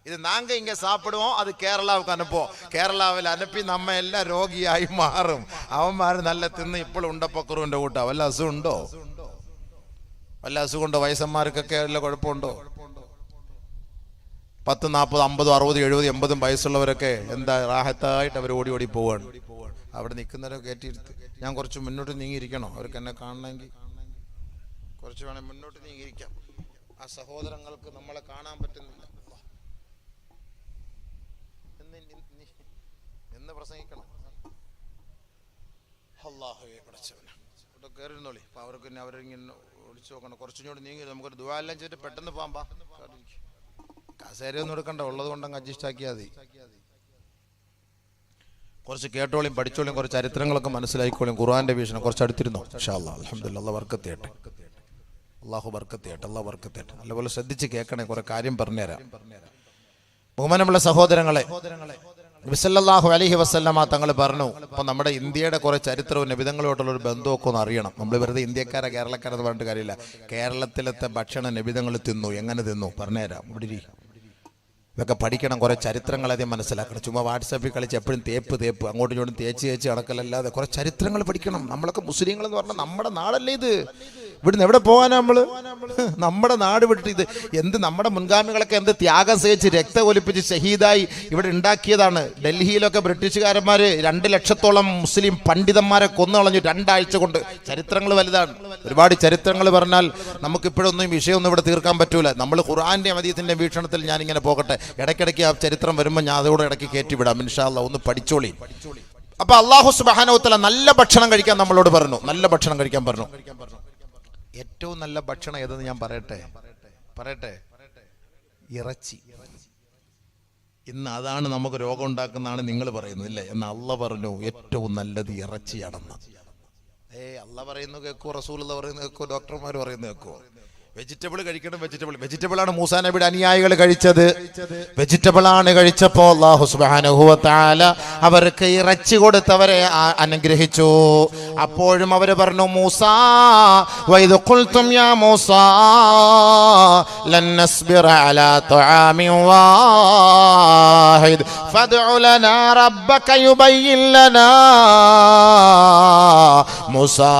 ഇത് നാങ്ക ഇങ്ങ സാപ്പിടുവോ, അത് കേരളാവുക്ക് അനുപ്പോ. കേരളാവിൽ അനുപ്പി നമ്മ എല്ലാം രോഗിയായി മാറും. അവന്മാർ നല്ല തിന്ന് ഇപ്പോഴും ഉണ്ടപ്പക്കുറുവിന്റെ കൂട്ടാ. വല്ല അസുഖമുണ്ടോ? വല്ല അസുഖമുണ്ടോ? വയസ്സന്മാർക്കൊക്കെ വല്ല കുഴപ്പമുണ്ടോ? 10, 40, 50, 60, 70, 80 വയസ്സുള്ളവരൊക്കെ എന്താ റാഹത്തായിട്ട് അവർ ഓടി ഓടി പോവാണ്. അവിടെ നിൽക്കുന്നവരെ കയറ്റിയിരുത്ത്. ഞാൻ കുറച്ച് മുന്നോട്ട് നീങ്ങിയിരിക്കണോ? അവർക്ക് എന്നെ കാണണമെങ്കിൽ കുറച്ച് വേണേൽ മുന്നോട്ട് നീങ്ങിയിരിക്കാം. ആ സഹോദരങ്ങൾക്ക് നമ്മളെ കാണാൻ പറ്റുന്നില്ല. എന്ന് പ്രസംഗിക്കണം. അല്ലാഹുവേ പടച്ചവനെ, ഇവിടെ കയറിയിരുന്നോളി. അപ്പൊ അവർക്ക് പിന്നെ അവരിങ്ങനെ ഒളിച്ചു നോക്കണം. കുറച്ചുകൂടി നീങ്ങി നമുക്കൊരു ദുആ എല്ലാം ചെയ്തിട്ട് പെട്ടെന്ന് പോകാൻ. കസേരയൊന്നും എടുക്കണ്ട, ഉള്ളത് കൊണ്ടങ്ങ് അഡ്ജസ്റ്റ് ആക്കിയാൽ മതി. കുറച്ച് കേട്ടോളിയും പഠിച്ചോളിയും, കുറച്ച് ചരിത്രങ്ങളൊക്കെ മനസ്സിലായിക്കോളിയും. ഖുർആന്റെ വീക്ഷണം കുറച്ച് അടുത്തിരുന്നോ? ഇൻഷാ അല്ലാഹ്. അൽഹംദുലില്ലാഹ്. അല്ലാഹു ബർക്കത്ത് ചെയ്യട്ടെ, അല്ലാഹു ബർക്കത്ത് ചെയ്യട്ടെ, അല്ലാഹു ബർക്കത്ത് ചെയ്യട്ടെ. നല്ലപോലെ ശ്രദ്ധിച്ച് കേൾക്കണേ, കുറെ കാര്യം പറഞ്ഞുതരാം. ബഹുമാനമുള്ള സഹോദരങ്ങളെ, നബി സല്ലല്ലാഹു അലൈഹി വസല്ലമ തങ്ങൾ പറഞ്ഞു, അപ്പൊ നമ്മുടെ ഇന്ത്യയുടെ കുറെ ചരിത്രവും നബിതങ്ങളോട്ടുള്ള ഒരു ബന്ധമൊക്കെ ഒന്ന് അറിയണം. നമ്മൾ വെറുതെ ഇന്ത്യക്കാരെ കേരളക്കാരെന്ന് പറഞ്ഞിട്ട് കാര്യമില്ല. കേരളത്തിലത്തെ ഭക്ഷണം നബിതങ്ങൾ തിന്നു, എങ്ങനെ തിന്നു പറഞ്ഞുതരാം. ഇവിടെ ഇതൊക്കെ പഠിക്കണം, കുറെ ചരിത്രങ്ങൾ ആദ്യം മനസ്സിലാക്കണം. ചുമ്മാ വാട്സാപ്പിൽ കളിച്ച് എപ്പോഴും തേപ്പ് അങ്ങോട്ടും ഇങ്ങോട്ടും തേച്ച് നടക്കലല്ലാതെ കുറെ ചരിത്രങ്ങൾ പഠിക്കണം. നമ്മളൊക്കെ മുസ്ലിങ്ങൾ എന്ന് പറഞ്ഞാൽ നമ്മുടെ നാടല്ലേ ഇത്. ഇവിടുന്ന് എവിടെ പോകാനാ നമ്മള്? നമ്മുടെ നാട് വിട്ടിട്ട് ഇത് എന്ത്, നമ്മുടെ മുൻഗാമികളൊക്കെ എന്ത് ത്യാഗം സഹിച്ച് രക്തം ഒലിപ്പിച്ച് ഷഹീദായി ഇവിടെ ഉണ്ടാക്കിയതാണ്. ഡൽഹിയിലൊക്കെ ബ്രിട്ടീഷുകാരന്മാര് 2 ലക്ഷത്തോളം മുസ്ലിം പണ്ഡിതന്മാരെ കൊന്നു കളഞ്ഞു 2 ആഴ്ച കൊണ്ട്. ചരിത്രങ്ങൾ വലുതാണ്, ഒരുപാട് ചരിത്രങ്ങൾ പറഞ്ഞാൽ നമുക്കിപ്പോഴൊന്നും വിഷയമൊന്നും ഇവിടെ തീർക്കാൻ പറ്റൂല. നമ്മൾ ഖുർആന്റെ ഹദീസിന്റെ വീക്ഷണത്തിൽ ഞാനിങ്ങനെ പോകട്ടെ. ഇടയ്ക്കിടയ്ക്ക് ആ ചരിത്രം വരുമ്പോൾ ഞാൻ അതോടെ ഇടയ്ക്ക് കയറ്റിവിടാം. ഇൻഷാ അല്ലാഹ്. ഒന്ന് പഠിച്ചോളി. അപ്പൊ അല്ലാഹു സുബ്ഹാനഹു വ തആല നല്ല ഭക്ഷണം കഴിക്കാൻ നമ്മളോട് പറഞ്ഞു, നല്ല ഭക്ഷണം കഴിക്കാൻ പറഞ്ഞു. ഏറ്റവും നല്ല ഭക്ഷണം ഏതെന്ന് ഞാൻ പറയട്ടെ, ഇറച്ചി. ഇന്ന് അതാണ് നമുക്ക് രോഗം ഉണ്ടാക്കുന്നതാണ് നിങ്ങൾ പറയുന്നത് ഇല്ലേ? എന്ന് അള്ളാഹ് പറഞ്ഞു ഏറ്റവും നല്ലത് ഇറച്ചിയാണെന്ന്. അള്ളാഹ് പറയുന്നു കേൾക്കോ, റസൂലുള്ളാഹി പറയുന്നത് കേൾക്കോ, ഡോക്ടർമാർ പറയുന്നത് കേൾക്കോ? വെജിറ്റബിൾ കഴിക്കണം. വെജിറ്റബിൾ ആണ് മൂസാ നബിയുടെ അനുയായികൾ കഴിച്ചത്. വെജിറ്റബിൾ ആണ് കഴിച്ചപ്പോൾ അല്ലാഹു സുബ്ഹാനഹു വ തആല അവർക്ക് ഇറച്ചി കൊടുത്തവരെ അനുഗ്രഹിച്ചു. അപ്പോഴും അവര് പറഞ്ഞു, മൂസാ വൈദ് ഖുൽതും യാ മൂസാ ലൻ നസ്ബിറ അലാ തുആമിൻ വാഹിദ് ഫദ്ഉ ലനാ റബ്ബക യുബയ്യിൻ ലനാ. മൂസാ,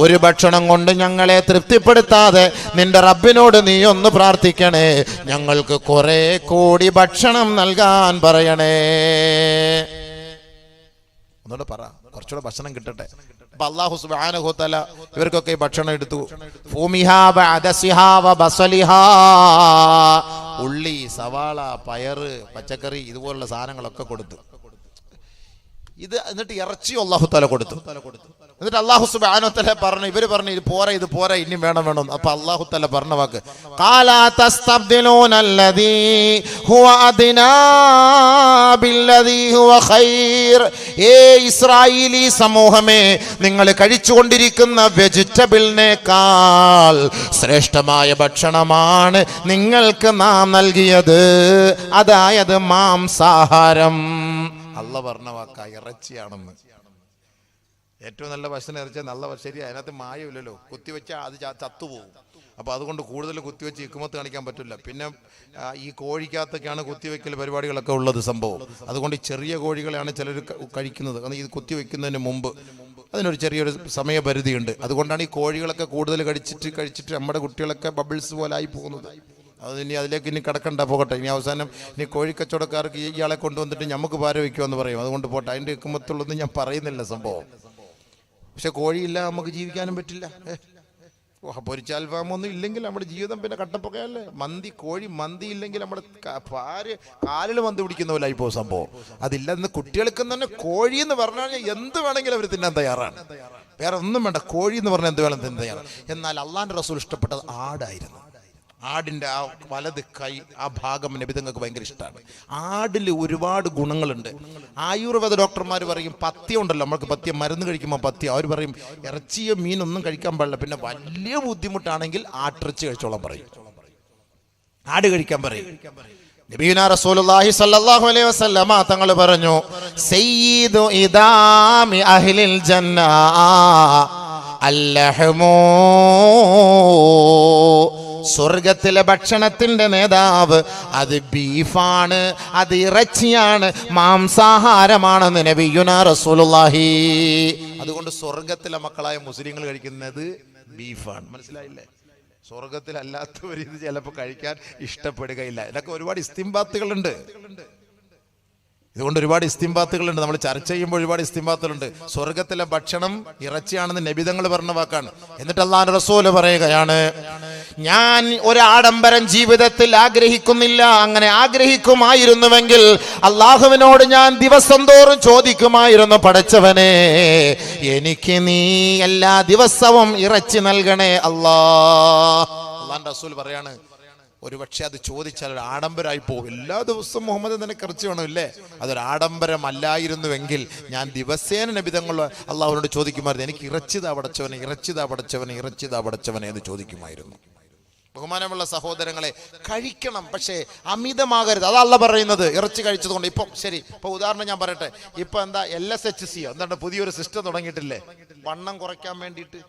ഒരു ഭക്ഷണം കൊണ്ട് ഞങ്ങളെ തൃപ്തിപ്പെടുത്താതെ നിന്റെ റബ്ബിനോട് നീ ഒന്ന് പ്രാർത്ഥിക്കണേ, ഞങ്ങൾക്ക് കുറെ കൂടി ഭക്ഷണം നൽകാൻ പറയണേ. ഒന്നുകൂടെ പറ, കുറച്ചുകൂടെ ഭക്ഷണം കിട്ടട്ടെ. അപ്പൊ അല്ലാഹു സുബ്ഹാനഹു വ തആല ഇവർക്കൊക്കെ ഈ ഭക്ഷണം എടുത്തു. ഫൂമിഹാ വഅദസിഹാ വബസലിഹാ, ഉള്ളി, സവാള, പയറ്, പച്ചക്കറി ഇതുപോലുള്ള സാധനങ്ങളൊക്കെ കൊടുത്തു. എന്നിട്ട് ഇറച്ചി അല്ലാഹു തആല കൊടുത്തു. എന്നിട്ട് അല്ലാഹു സുബ്ഹാനഹു വ തആല പറഞ്ഞു, ഇവര് പറഞ്ഞു ഇത് പോരാ ഇനി വേണം. അപ്പൊ അല്ലാഹു തആല പറഞ്ഞ വാക്ക്, ഖാലാ തസ്തബ്ദിലൂനല്ലദീ ഹുവ അദ്നാ ബില്ലദീ ഹുവ ഖൈർ. ഇസ്രായേലി സമൂഹമേ, നിങ്ങൾ കഴിച്ചുകൊണ്ടിരിക്കുന്ന വെജിറ്റബിളിനേക്കാൾ ശ്രേഷ്ഠമായ ഭക്ഷണമാണ് നിങ്ങൾക്ക് നാം നൽകിയത്, അതായത് മാംസാഹാരം. അല്ലാഹ് പറഞ്ഞ വാക്കാ ഇറച്ചിയാണെന്ന്. ഏറ്റവും നല്ല ഭക്ഷണം ഇറച്ചിയാൽ നല്ല ശരിയാ, അതിനകത്ത് മായമില്ലല്ലോ. കുത്തിവെച്ചാൽ അത് ചത്തുപോകും. അപ്പൊ അതുകൊണ്ട് കൂടുതൽ കുത്തിവെച്ച് ഇക്കുമത്ത് കാണിക്കാൻ പറ്റില്ല. പിന്നെ ഈ കോഴിക്കകത്തൊക്കെയാണ് കുത്തിവെക്കൽ പരിപാടികളൊക്കെ ഉള്ളത് സംഭവം. അതുകൊണ്ട് ചെറിയ കോഴികളെയാണ് ചിലർ കഴിക്കുന്നത്. കാരണം ഇത് കുത്തിവെക്കുന്നതിന് മുമ്പ് അതിനൊരു ചെറിയൊരു സമയപരിധിയുണ്ട്. അതുകൊണ്ടാണ് ഈ കോഴികളൊക്കെ കൂടുതൽ കഴിച്ചിട്ട് നമ്മുടെ കുട്ടികളൊക്കെ ബബിൾസ് പോലെ ആയി പോകുന്നത്. അതിലേക്ക് ഇനി കിടക്കണ്ട, പോകട്ടെ. ഇനി അവസാനം ഇനി കോഴിക്കച്ചവടക്കാർക്ക് ഇയാളെ കൊണ്ടുവന്നിട്ട് നമുക്ക് പാര വയ്ക്കുമെന്ന് പറയും. അതുകൊണ്ട് പോട്ടെ, അതിൻ്റെ ഇക്കുമത്തുള്ളൊന്നും ഞാൻ പറയുന്നില്ല സംഭവം. പക്ഷെ കോഴിയില്ല നമുക്ക് ജീവിക്കാനും പറ്റില്ല. പൊരിച്ചാൽ ഫാമൊന്നും ഇല്ലെങ്കിൽ നമ്മുടെ ജീവിതം പിന്നെ കട്ടപ്പൊക്കയല്ലേ. കോഴി മന്തി ഇല്ലെങ്കിൽ നമ്മുടെ കാലിൽ മന്തി പിടിക്കുന്ന പോലെ ആയി പോകും സംഭവം. അതില്ല, ഇന്ന് കുട്ടികൾക്ക് തന്നെ കോഴി എന്ന് പറഞ്ഞാൽ എന്ത് വേണമെങ്കിലും അവർ തിന്നാൻ തയ്യാറാണ്. വേറെ ഒന്നും വേണ്ട, കോഴി എന്ന് പറഞ്ഞാൽ എന്ത് വേണം തിന്നാൻ തയ്യാറാണ്. എന്നാൽ അള്ളാന്റെ റസൂൽ ഇഷ്ടപ്പെട്ടത് ആടായിരുന്നു. ആടിൻ്റെ ആ വലത് കൈ, ആ ഭാഗം നബിതങ്ങൾക്ക് ഭയങ്കര ഇഷ്ടമാണ്. ആടിൽ ഒരുപാട് ഗുണങ്ങളുണ്ട്. ആയുർവേദ ഡോക്ടർമാർ പറയും, പഥ്യം ഉണ്ടല്ലോ, നമ്മൾക്ക് പഥ്യം മരുന്ന് കഴിക്കുമ്പോൾ പഥ്യം, അവർ പറയും ഇറച്ചിയോ മീനൊന്നും കഴിക്കാൻ പാടില്ല. പിന്നെ വലിയ ബുദ്ധിമുട്ടാണെങ്കിൽ ആട്ടിറച്ചി കഴിച്ചോളാൻ പറയും, ആട് കഴിക്കാൻ പറയും. നബിയുനാ റസൂലുള്ളാഹി സ്വല്ലല്ലാഹു അലൈഹി വസല്ലമ തങ്ങൾ പറഞ്ഞു, സയ്യിദു ഇദാമി അഹ്ലിൽ ജന്ന അല്ലഹ്മു. സ്വർഗത്തിലെ ഭക്ഷണത്തിന്റെ നേതാവ് അത് ബീഫാണ്, അത് ഇറച്ചിയാണ്, മാംസാഹാരമാണെന്ന് നബിയുനാ റസൂലുള്ളാഹി. അതുകൊണ്ട് സ്വർഗത്തിലെ മക്കളായ മുസ്ലിങ്ങൾ കഴിക്കുന്നത് ബീഫാണ്. മനസ്സിലായില്ലേ? സ്വർഗത്തിലല്ലാത്തവർ ഇത് ചിലപ്പോൾ കഴിക്കാൻ ഇഷ്ടപ്പെടുകയില്ല. ഇതൊക്കെ ഒരുപാട് ഇസ്തിംബാത്തുകളുണ്ട്. ഇതുകൊണ്ട് ഒരുപാട് ഇസ്തിംബാത്തുകളുണ്ട്. നമ്മൾ ചർച്ച ചെയ്യുമ്പോൾ ഒരുപാട് ഇസ്തിംബാത്തുകളുണ്ട്. സ്വർഗത്തിലെ ഭക്ഷണം ഇറച്ചിയാണെന്ന് നബിതങ്ങൾ പറഞ്ഞ വാക്കാണ്. എന്നിട്ട് അല്ലാഹുവിന്റെ റസൂൽ പറയുകയാണ്, ഞാൻ ഒരു ആഡംബരം ജീവിതത്തിൽ ആഗ്രഹിക്കുന്നില്ല. അങ്ങനെ ആഗ്രഹിക്കുമായിരുന്നുവെങ്കിൽ അള്ളാഹുവിനോട് ഞാൻ ദിവസം തോറും ചോദിക്കുമായിരുന്നു, പടച്ചവനെ എനിക്ക് നീ എല്ലാ ദിവസവും ഇറച്ചി നൽകണേ അല്ലാഹ്. അല്ലാഹുവിന്റെ റസൂൽ പറയാണ്, ഒരുപക്ഷെ അത് ചോദിച്ചാൽ ഒരു ആഡംബരമായി പോകും. എല്ലാ ദിവസവും മുഹമ്മദ് നിനക്ക് ഇറച്ചി വേണമില്ലേ? അതൊരു ആഡംബരമല്ലായിരുന്നുവെങ്കിൽ ഞാൻ ദിവസേന നബിതങ്ങൾ അള്ളാഹുവിനോട് ചോദിക്കുമായിരുന്നു, എനിക്ക് ഇറച്ചിതാ പടച്ചവനെ, ഇറച്ചിതാ പടച്ചവനെ, ഇറച്ചിതാ പടച്ചവനെ എന്ന് ചോദിക്കുമായിരുന്നു. ബഹുമാനമുള്ള സഹോദരങ്ങളെ, കഴിക്കണം, പക്ഷേ അമിതമാകരുത്. അതാ അള്ളാഹ് പറയുന്നത്. ഇറച്ചി കഴിച്ചത് കൊണ്ട് ഇപ്പം ശരി, ഇപ്പൊ ഉദാഹരണം ഞാൻ പറയട്ടെ, ഇപ്പൊ എന്താ LSHC എന്താണ് പുതിയൊരു സിസ്റ്റം തുടങ്ങിയിട്ടില്ലേ വണ്ണം കുറയ്ക്കാൻ വേണ്ടിയിട്ട്?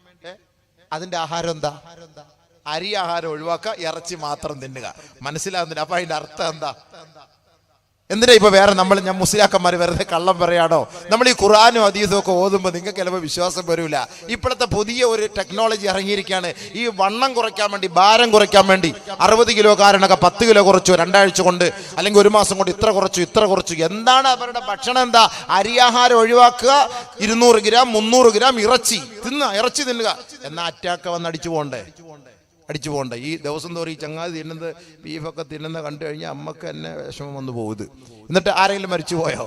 അതിന്റെ ആഹാരം എന്താ? അരി ആഹാരം ഒഴിവാക്കുക, ഇറച്ചി മാത്രം തിന്നുക. മനസ്സിലാകുന്നില്ല? അപ്പൊ അതിന്റെ അർത്ഥം എന്താ? എന്തിനാ ഇപ്പൊ വേറെ ഞാൻ മുസ്ലിയാക്കന്മാർ വെറുതെ കള്ളം പറയാണോ? നമ്മൾ ഈ ഖുർആനും ഹദീസും ഒക്കെ ഓതുമ്പോൾ നിങ്ങൾക്ക് ചിലപ്പോൾ വിശ്വാസം വരില്ല. ഇപ്പോഴത്തെ പുതിയ ഒരു ടെക്നോളജി ഇറങ്ങിയിരിക്കുകയാണ്. ഈ വണ്ണം കുറയ്ക്കാൻ വേണ്ടി, ഭാരം കുറയ്ക്കാൻ വേണ്ടി 60 കിലോക്കാരനൊക്കെ 10 കിലോ കുറച്ചു 2 ആഴ്ച കൊണ്ട്, അല്ലെങ്കിൽ 1 മാസം കൊണ്ട് ഇത്ര കുറച്ചു. എന്താണ് അവരുടെ ഭക്ഷണം? എന്താ? അരിയാഹാരം ഒഴിവാക്കുക, 200 ഗ്രാം 300 ഗ്രാം ഇറച്ചി തിന്നുക. എന്നാ അറ്റാക്ക് വന്ന് അടിച്ചു പോകണ്ടേ? ഈ ദിവസം തോറും ഈ ചങ്ങാതി തിന്നുന്നത്, ബീഫൊക്കെ തിന്നുന്നത് കണ്ടു കഴിഞ്ഞാൽ അമ്മക്ക് തന്നെ വിഷമം വന്നു പോകുന്നത്. എന്നിട്ട് ആരെങ്കിലും മരിച്ചു പോയോ?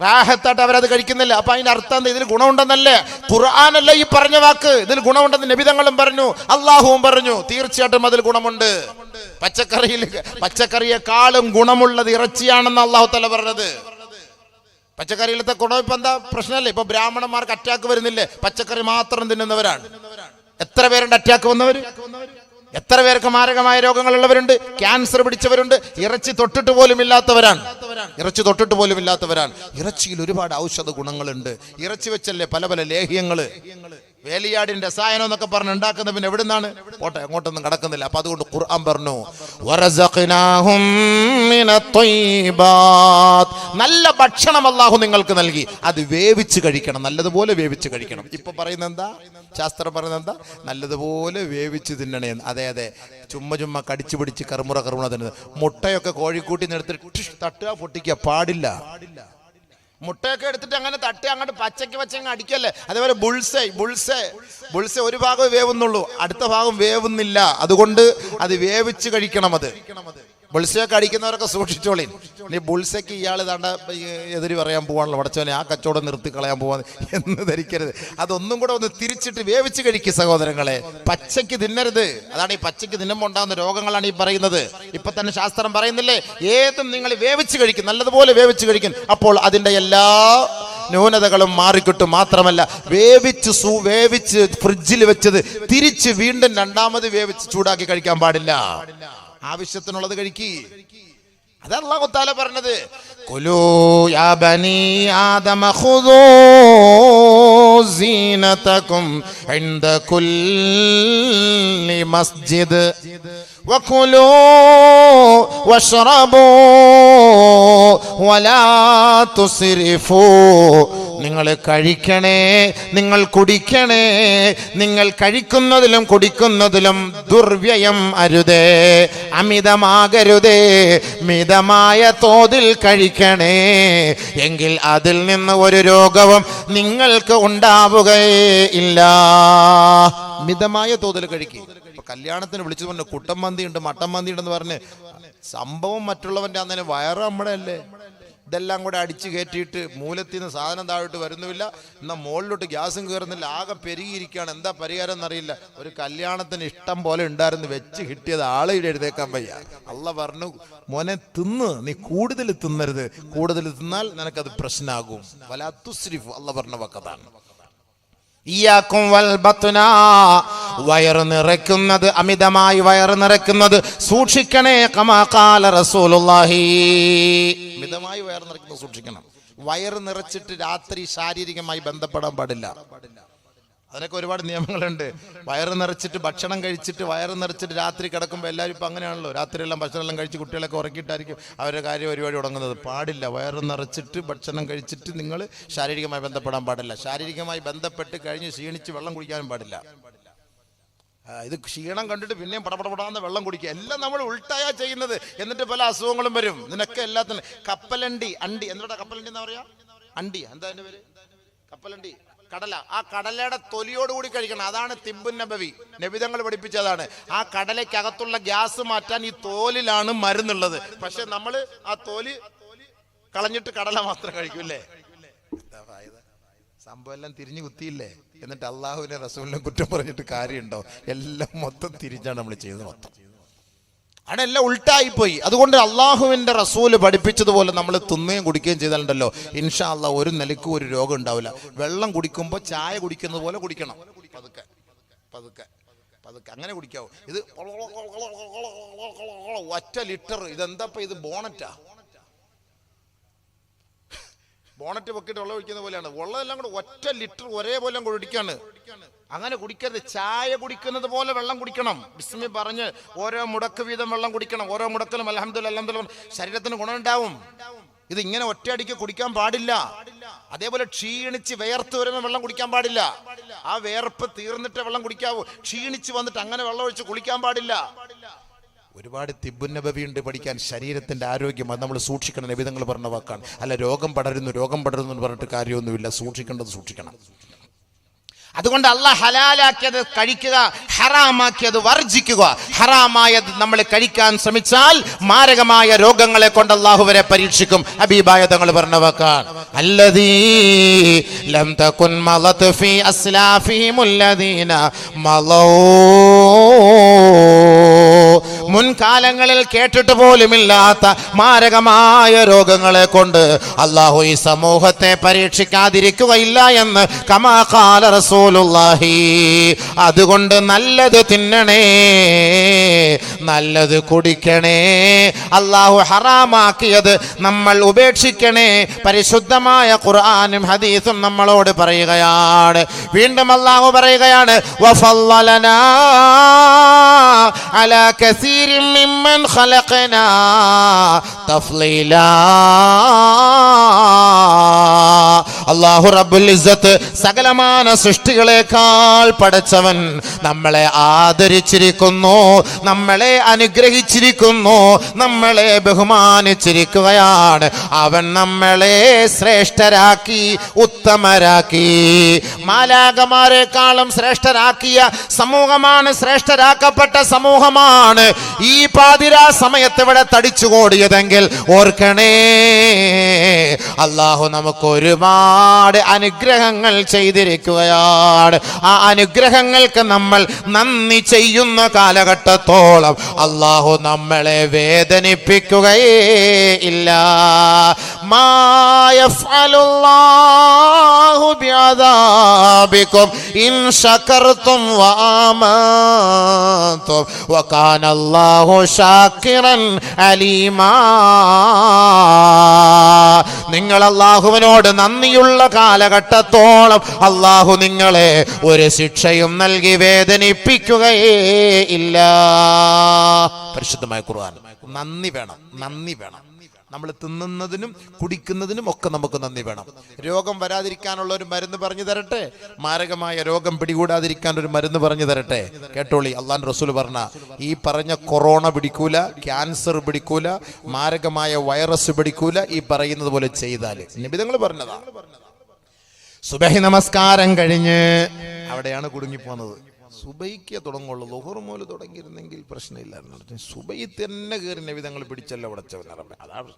റാഹത്തായിട്ട് അവരത് കഴിക്കുന്നില്ല. അപ്പൊ അതിന്റെ അർത്ഥം എന്താ? ഇതിൽ ഗുണമുണ്ടെന്നല്ലേ? ഖുർആനല്ല ഈ പറഞ്ഞ വാക്ക്. ഇതിൽ ഗുണമുണ്ടെന്ന് നബിതങ്ങളും പറഞ്ഞു, അള്ളാഹുവും പറഞ്ഞു. തീർച്ചയായിട്ടും അതിൽ ഗുണമുണ്ട്. പച്ചക്കറിയെക്കാളും ഗുണമുള്ളത് ഇറച്ചിയാണെന്ന് അള്ളാഹു തആല പറഞ്ഞത്. പച്ചക്കറിയിലത്തെ ഗുണം ഇപ്പൊ എന്താ പ്രശ്നമല്ലേ? ഇപ്പൊ ബ്രാഹ്മണന്മാർക്ക് അറ്റാക്ക് വരുന്നില്ലേ? പച്ചക്കറി മാത്രം തിന്നുന്നവരാണ്. എത്ര പേരുണ്ട് അറ്റാക്ക് വന്നവർ? എത്ര പേർക്ക് മാരകമായ രോഗങ്ങളുള്ളവരുണ്ട്? ക്യാൻസർ പിടിച്ചവരുണ്ട്. ഇറച്ചി തൊട്ടിട്ട് പോലും ഇല്ലാത്തവരാണ്. ഇറച്ചിയിൽ ഒരുപാട് ഔഷധ ഗുണങ്ങളുണ്ട്. ഇറച്ചി വെച്ചല്ലേ പല പല ലേഹ്യങ്ങള്, വേലിയാടിന്റെ രസായനം എന്നൊക്കെ പറഞ്ഞ് ഉണ്ടാക്കുന്ന. പിന്നെ എവിടുന്നാണ്? പോട്ടെ, അങ്ങോട്ടൊന്നും കടക്കുന്നില്ല. അപ്പൊ അതുകൊണ്ട് ഖുർആൻ പറഞ്ഞു, നല്ല ഭക്ഷണം അല്ലാഹു നിങ്ങൾക്ക് നൽകി, അത് വേവിച്ച് കഴിക്കണം, നല്ലതുപോലെ വേവിച്ച് കഴിക്കണം. ഇപ്പൊ പറയുന്നത് എന്താ? ശാസ്ത്രം പറയുന്നത് എന്താ? നല്ലതുപോലെ വേവിച്ച് തിന്നണേ. അതെ, ചുമ്മാ കടിച്ചു പിടിച്ച് കറുമുറ തിന്നുന്നത്. മുട്ടയൊക്കെ കോഴിക്കൂട്ടി എടുത്തിട്ട് തട്ടുക, പൊട്ടിക്കുക പാടില്ല. മുട്ടയൊക്കെ എടുത്തിട്ട് അങ്ങനെ തട്ടി അങ്ങോട്ട് പച്ചക്ക് അടിക്കല്ലേ. അതേപോലെ ബുൾസെ ഒരു ഭാഗം വേവുന്നുള്ളൂ, അടുത്ത ഭാഗം വേവുന്നില്ല. അതുകൊണ്ട് അത് വേവിച്ച് കഴിക്കണം. അത് ബുൾസയൊക്കെ അടിക്കുന്നവരൊക്കെ സൂക്ഷിച്ചോളി. ഇനി ബുൾസയ്ക്ക് ഇയാൾ താണ്ട എതിര് പറയാൻ പോവാണല്ലോ, പടച്ചവനെ ആ കച്ചവടം നിർത്തി കളയാൻ പോവാന്ന് എന്ന് ധരിക്കരുത്. അതൊന്നും കൂടെ ഒന്ന് തിരിച്ചിട്ട് വേവിച്ച് കഴിക്കുക സഹോദരങ്ങളെ. പച്ചയ്ക്ക് തിന്നരുത്. അതാണ് ഈ പച്ചയ്ക്ക് തിന്നുമ്പോൾ ഉണ്ടാകുന്ന രോഗങ്ങളാണ് ഈ പറയുന്നത്. ഇപ്പൊ തന്നെ ശാസ്ത്രം പറയുന്നില്ലേ, ഏതും നിങ്ങൾ വേവിച്ച് കഴിക്കും, നല്ലതുപോലെ വേവിച്ച് കഴിക്കും. അപ്പോൾ അതിന്റെ എല്ലാ ന്യൂനതകളും മാറിക്കിട്ടും. മാത്രമല്ല, വേവിച്ച് ഫ്രിഡ്ജിൽ വെച്ചത് തിരിച്ച് വീണ്ടും രണ്ടാമത് വേവിച്ച് ചൂടാക്കി കഴിക്കാൻ പാടില്ല. ആവശ്യത്തിനുള്ളത് കഴിക്കി. അത് അല്ലാഹു തആല പറഞ്ഞത്, ഖുലൂ യാ ബനീ ആദമ ഖുദൂ സീനതകും ഇൻദ കുല്ലി മസ്ജിദ് വഖുലൂ വശ്റബൂ വലാ തുസ്രിഫൂ. നിങ്ങൾ കഴിക്കണേ, നിങ്ങൾ കുടിക്കണേ, നിങ്ങൾ കഴിക്കുന്നതിലും കുടിക്കുന്നതിലും ദുർവ്യയം അരുതേ, അമിതമാകരുതേ, മിതമായ തോതിൽ കഴിക്കണേ, എങ്കിൽ അതിൽ നിന്ന് ഒരു രോഗവും നിങ്ങൾക്ക് ഉണ്ടാവുകയേ ഇല്ല. മിതമായ തോതിൽ കഴിക്കുക. ഇപ്പൊ കല്യാണത്തിന് വിളിച്ചു പറഞ്ഞു കുട്ടൻ മന്തി ഉണ്ട്, മട്ടൻ മന്തി ഉണ്ടെന്ന് പറഞ്ഞ് സംഭവം മറ്റുള്ളവന്റെ അന്നേരം വയറ് നമ്മുടെ അല്ലേ. ഇതെല്ലാം കൂടെ അടിച്ചു കയറ്റിയിട്ട് മൂലത്തിൽ നിന്ന് സാധനം താഴോട്ട് വരുന്നുമില്ല, എന്നാൽ മുകളിലോട്ട് ഗ്യാസും കയറുന്നില്ല, ആകെ പെരുകിയിരിക്കുകയാണ്. എന്താ പരിഹാരം എന്നറിയില്ല. ഒരു കല്യാണത്തിന് ഇഷ്ടം പോലെ ഉണ്ടായിരുന്നു, വെച്ച് കിട്ടിയത് ആളെ എഴുതേക്കാൻ വയ്യ. അള്ളാഹ് പറഞ്ഞു, മോനെ തിന്ന്, നീ കൂടുതൽ തിന്നരുത്, കൂടുതൽ തിന്നാൽ നിനക്കത് പ്രശ്നമാകും. വലാ തുസ്രിഫ്, അള്ളാഹ് പറഞ്ഞ വക്കതാണ്. ഇയ്യാക്കും വൽ ബത്ന, വയറ് നിറയ്ക്കുന്നത്, അമിതമായി വയറ് നിറയ്ക്കുന്നത് സൂക്ഷിക്കണേ. കമാ ഖാല റസൂലുള്ളാഹി, മിതമായി വയറ് നിറയ്ക്കുന്നത് സൂക്ഷിക്കണം. വയറ് നിറച്ചിട്ട് രാത്രി ശാരീരികമായി ബന്ധപ്പെടാൻ പാടില്ല. അതിനൊക്കെ ഒരുപാട് നിയമങ്ങളുണ്ട്. വയറ് നിറച്ചിട്ട് ഭക്ഷണം കഴിച്ചിട്ട് വയറ് നിറച്ചിട്ട് രാത്രി കിടക്കുമ്പോൾ എല്ലാവരും ഇപ്പം അങ്ങനെയാണല്ലോ, രാത്രിയെല്ലാം ഭക്ഷണമെല്ലാം കഴിച്ച് കുട്ടികളൊക്കെ ഉറക്കിയിട്ടായിരിക്കും അവരുടെ കാര്യം പരിപാടി തുടങ്ങുന്നത്. പാടില്ല. വയറ് നിറച്ചിട്ട് ഭക്ഷണം കഴിച്ചിട്ട് നിങ്ങൾ ശാരീരികമായി ബന്ധപ്പെടാൻ പാടില്ല. ശാരീരികമായി ബന്ധപ്പെട്ട് കഴിഞ്ഞ് ക്ഷീണിച്ച് വെള്ളം കുടിക്കാനും പാടില്ല. ഇത് ക്ഷീണം കണ്ടിട്ട് പിന്നെയും പടപടപടാന്ന് വെള്ളം കുടിക്കുക, എല്ലാം നമ്മൾ ഉൾട്ടായാ ചെയ്യുന്നത്. എന്നിട്ട് പല അസുഖങ്ങളും വരും. ഇതിനൊക്കെ എല്ലാത്തിനും കപ്പലണ്ടി, അണ്ടി, എന്താ കപ്പലണ്ടി എന്നാ പറയാ? അണ്ടി, എന്താ അതിന്റെ പേര്? കപ്പലണ്ടി, കടല. ആ കടലയുടെ തൊലിയോടുകൂടി കഴിക്കണം. അതാണ് തിബ്ബുൻ നബവി, നബിതങ്ങൾ പഠിപ്പിച്ചതാണ്. ആ കടലയ്ക്കകത്തുള്ള ഗ്യാസ് മാറ്റാൻ ഈ തോലിലാണ് മരുന്നുള്ളത്. പക്ഷെ നമ്മൾ ആ തോല് കളഞ്ഞിട്ട് കടല മാത്രം കഴിക്കൂല്ലേ? സംഭവം എല്ലാം തിരിഞ്ഞു കുത്തിയില്ലേ? എന്നിട്ട് അള്ളാഹുവിനെ റസൂലിനെ കുറ്റം പറഞ്ഞിട്ട് കാര്യമുണ്ടോ? എല്ലാം മൊത്തം തിരിച്ചാണ് നമ്മൾ ചെയ്തത്. മൊത്തം അതെല്ലാം ഉൾട്ടായിപ്പോയി. അതുകൊണ്ട് അള്ളാഹുവിന്റെ റസൂല് പഠിപ്പിച്ചതുപോലെ നമ്മൾ തിന്നുകയും കുടിക്കുകയും ചെയ്താലുണ്ടല്ലോ ഇൻഷാ അല്ലാഹ് ഒരു നിലയ്ക്കും ഒരു രോഗം ഉണ്ടാവില്ല. വെള്ളം കുടിക്കുമ്പോൾ ചായ കുടിക്കുന്നത് പോലെ കുടിക്കണം. പതുക്കെ പതുക്കെ പതുക്കെ അങ്ങനെ കുടിക്കാവൂ. ഇത് ഒറ്റ ലിറ്റർ. ഇതെന്താ ഇത് ബോണറ്റ് പൊക്കിട്ട് വെള്ളം ഒഴിക്കുന്ന പോലെയാണ്. വെള്ളമെല്ലാം കൂടെ ഒറ്റ ലിറ്റർ ഒരേപോലെ കുടിക്കാണ്. അങ്ങനെ കുടിക്കരുത്. ചായ കുടിക്കുന്നത് പോലെ വെള്ളം കുടിക്കണം. ബിസ്മി പറഞ്ഞ് ഓരോ മുടക്ക് വീതം വെള്ളം കുടിക്കണം. ഓരോ മുടക്കലും അൽഹംദുലില്ലാഹ് ശരീരത്തിന് ഗുണമുണ്ടാവും. ഇത് ഇങ്ങനെ ഒറ്റയടിക്ക് കുടിക്കാൻ പാടില്ല. അതേപോലെ ക്ഷീണിച്ച് വിയർത്ത് വരുമ്പോൾ വെള്ളം കുടിക്കാൻ പാടില്ല. ആ വിയർപ്പ് തീർന്നിട്ട് വെള്ളം കുടിക്കാവൂ. ക്ഷീണിച്ച് വന്നിട്ട് അങ്ങനെ വെള്ളം ഒഴിച്ച് കുളിക്കാൻ പാടില്ല. ഒരുപാട് തിബ്ബുൻ നബവി ഉണ്ട് പഠിക്കാൻ. ശരീരത്തിന്റെ ആരോഗ്യം അത് നമ്മൾ സൂക്ഷിക്കണം. നബി തങ്ങൾ പറഞ്ഞ വാക്കാണ്. അല്ല രോഗം പടരുന്നു എന്ന് പറഞ്ഞിട്ട് കാര്യമൊന്നുമില്ല. സൂക്ഷിക്കേണ്ടത് സൂക്ഷിക്കണം. അതുകൊണ്ട് അല്ലാഹ് ഹലാലാക്കിയത് കഴിക്കുക, ഹറാമാക്കിയത് വർജിക്കുക. ഹറാമായത് നമ്മൾ കഴിക്കാൻ ശ്രമിച്ചാൽ മാരകമായ രോഗങ്ങളെ കൊണ്ട് അല്ലാഹു വരെ പരീക്ഷിക്കും. ഹബീബായ തങ്ങൾ പറഞ്ഞ വാക്കാണ് അല്ലദീ ലം തകുൻ മളത് ഫീ അസ്ലാഫിഹിമുല്ലദീന മളൗ. മുൻകാലങ്ങളിൽ കേട്ടിട്ട് പോലുമില്ലാത്ത മാരകമായ രോഗങ്ങളെ കൊണ്ട് അല്ലാഹു ഈ സമൂഹത്തെ പരീക്ഷിക്കാതിരിക്കുകയില്ല എന്ന് കമാ ഖാല റസൂലുള്ളാഹി. അതുകൊണ്ട് നല്ലത് തിന്നണേ, നല്ലത് കുടിക്കണേ. അല്ലാഹു ഹറാമാക്കിയത് നമ്മൾ ഉപേക്ഷിക്കണേ. പരിശുദ്ധമായ ഖുർആനും ഹദീസും നമ്മളോട് പറയുകയാണ്. വീണ്ടും അല്ലാഹു പറയുകയാണ് വഫല്ലലനാ അലാ കസീരിൻ മിമ്മൻ ഖലഖനാ തഫ്ളീലാ. അല്ലാഹു റബ്ബുൽ ഇസ്സത്ത് സകലമാന സൃഷ്ടികളെക്കാൾ പടച്ചവൻ നമ്മളെ ആദരിച്ചിരിക്കുന്നു, നമ്മളെ അനുഗ്രഹിച്ചിരിക്കുന്നു, നമ്മളെ ബഹുമാനിച്ചിരിക്കുകയാണ്. അവൻ നമ്മളെ ശ്രേഷ്ഠരാക്കി, ഉത്തമരാക്കി. മാലാഖമാരെക്കാളും ശ്രേഷ്ഠരാക്കിയ സമൂഹമാണ്, ശ്രേഷ്ഠരാക്കപ്പെട്ട സമൂഹമാണ് ഈ പാതിരാ സമയത്ത് ഇവിടെ തടിച്ചുകൂടിയതെങ്കിൽ ഓർക്കണേ, അല്ലാഹു നമുക്ക് ഒരുപാട് അനുഗ്രഹങ്ങൾ ചെയ്തിരിക്കുകയാണ്. ആ അനുഗ്രഹങ്ങൾക്ക് നമ്മൾ നന്ദി ചെയ്യുന്ന കാലഘട്ടത്തോളം അല്ലാഹു നമ്മളെ വേദനിപ്പിക്കുകയേ ഇല്ല. മാ യഫ്അലുല്ലാഹു ബിഅദാബികും ഇൻ ശകർതും വആമൻതും വകാന അല്ലാഹു ശാകിറൻ അലീമാ. നിങ്ങൾ അല്ലാഹുവിനോട് നന്ദിയുള്ള കാലഘട്ടത്തോളം അല്ലാഹു നിങ്ങളെ ഒരു ശിക്ഷയും നൽകി വേദനിപ്പിക്കുകയേ ഇല്ല. പരിശുദ്ധമായ ഖുർആൻ. നന്ദി വേണം, നന്ദി വേണം. നമ്മൾ തിന്നുന്നതിനും കുടിക്കുന്നതിനും ഒക്കെ നമുക്ക് നന്ദി വേണം. രോഗം വരാതിരിക്കാനുള്ള ഒരു മരുന്ന് പറഞ്ഞു തരട്ടെ? മാരകമായ രോഗം പിടികൂടാതിരിക്കാൻ ഒരു മരുന്ന് പറഞ്ഞു തരട്ടെ? കേട്ടോളി. അള്ളാഹുവിന്റെ റസൂൽ പറഞ്ഞ ഈ പറഞ്ഞ കൊറോണ പിടിക്കൂല, ക്യാൻസർ പിടിക്കൂല, മാരകമായ വൈറസ് പിടിക്കൂല ഈ പറയുന്നത് പോലെ ചെയ്താൽ. നിബിധങ്ങൾ പറഞ്ഞതാ. സുബഹി നമസ്കാരം കഴിഞ്ഞ് അവിടെയാണ് കുടുങ്ങിപ്പോന്നത്. സുബൈക്ക് തുടങ്ങുള്ളൂ. ളുഹർ മുതൽ തുടങ്ങിയിരുന്നെങ്കിൽ പ്രശ്നമില്ലായിരുന്നു. സുബൈ തന്നെ കയറി നബിതങ്ങൾ പിടിച്ചല്ല ഉടച്ചവൻ. അതാണ്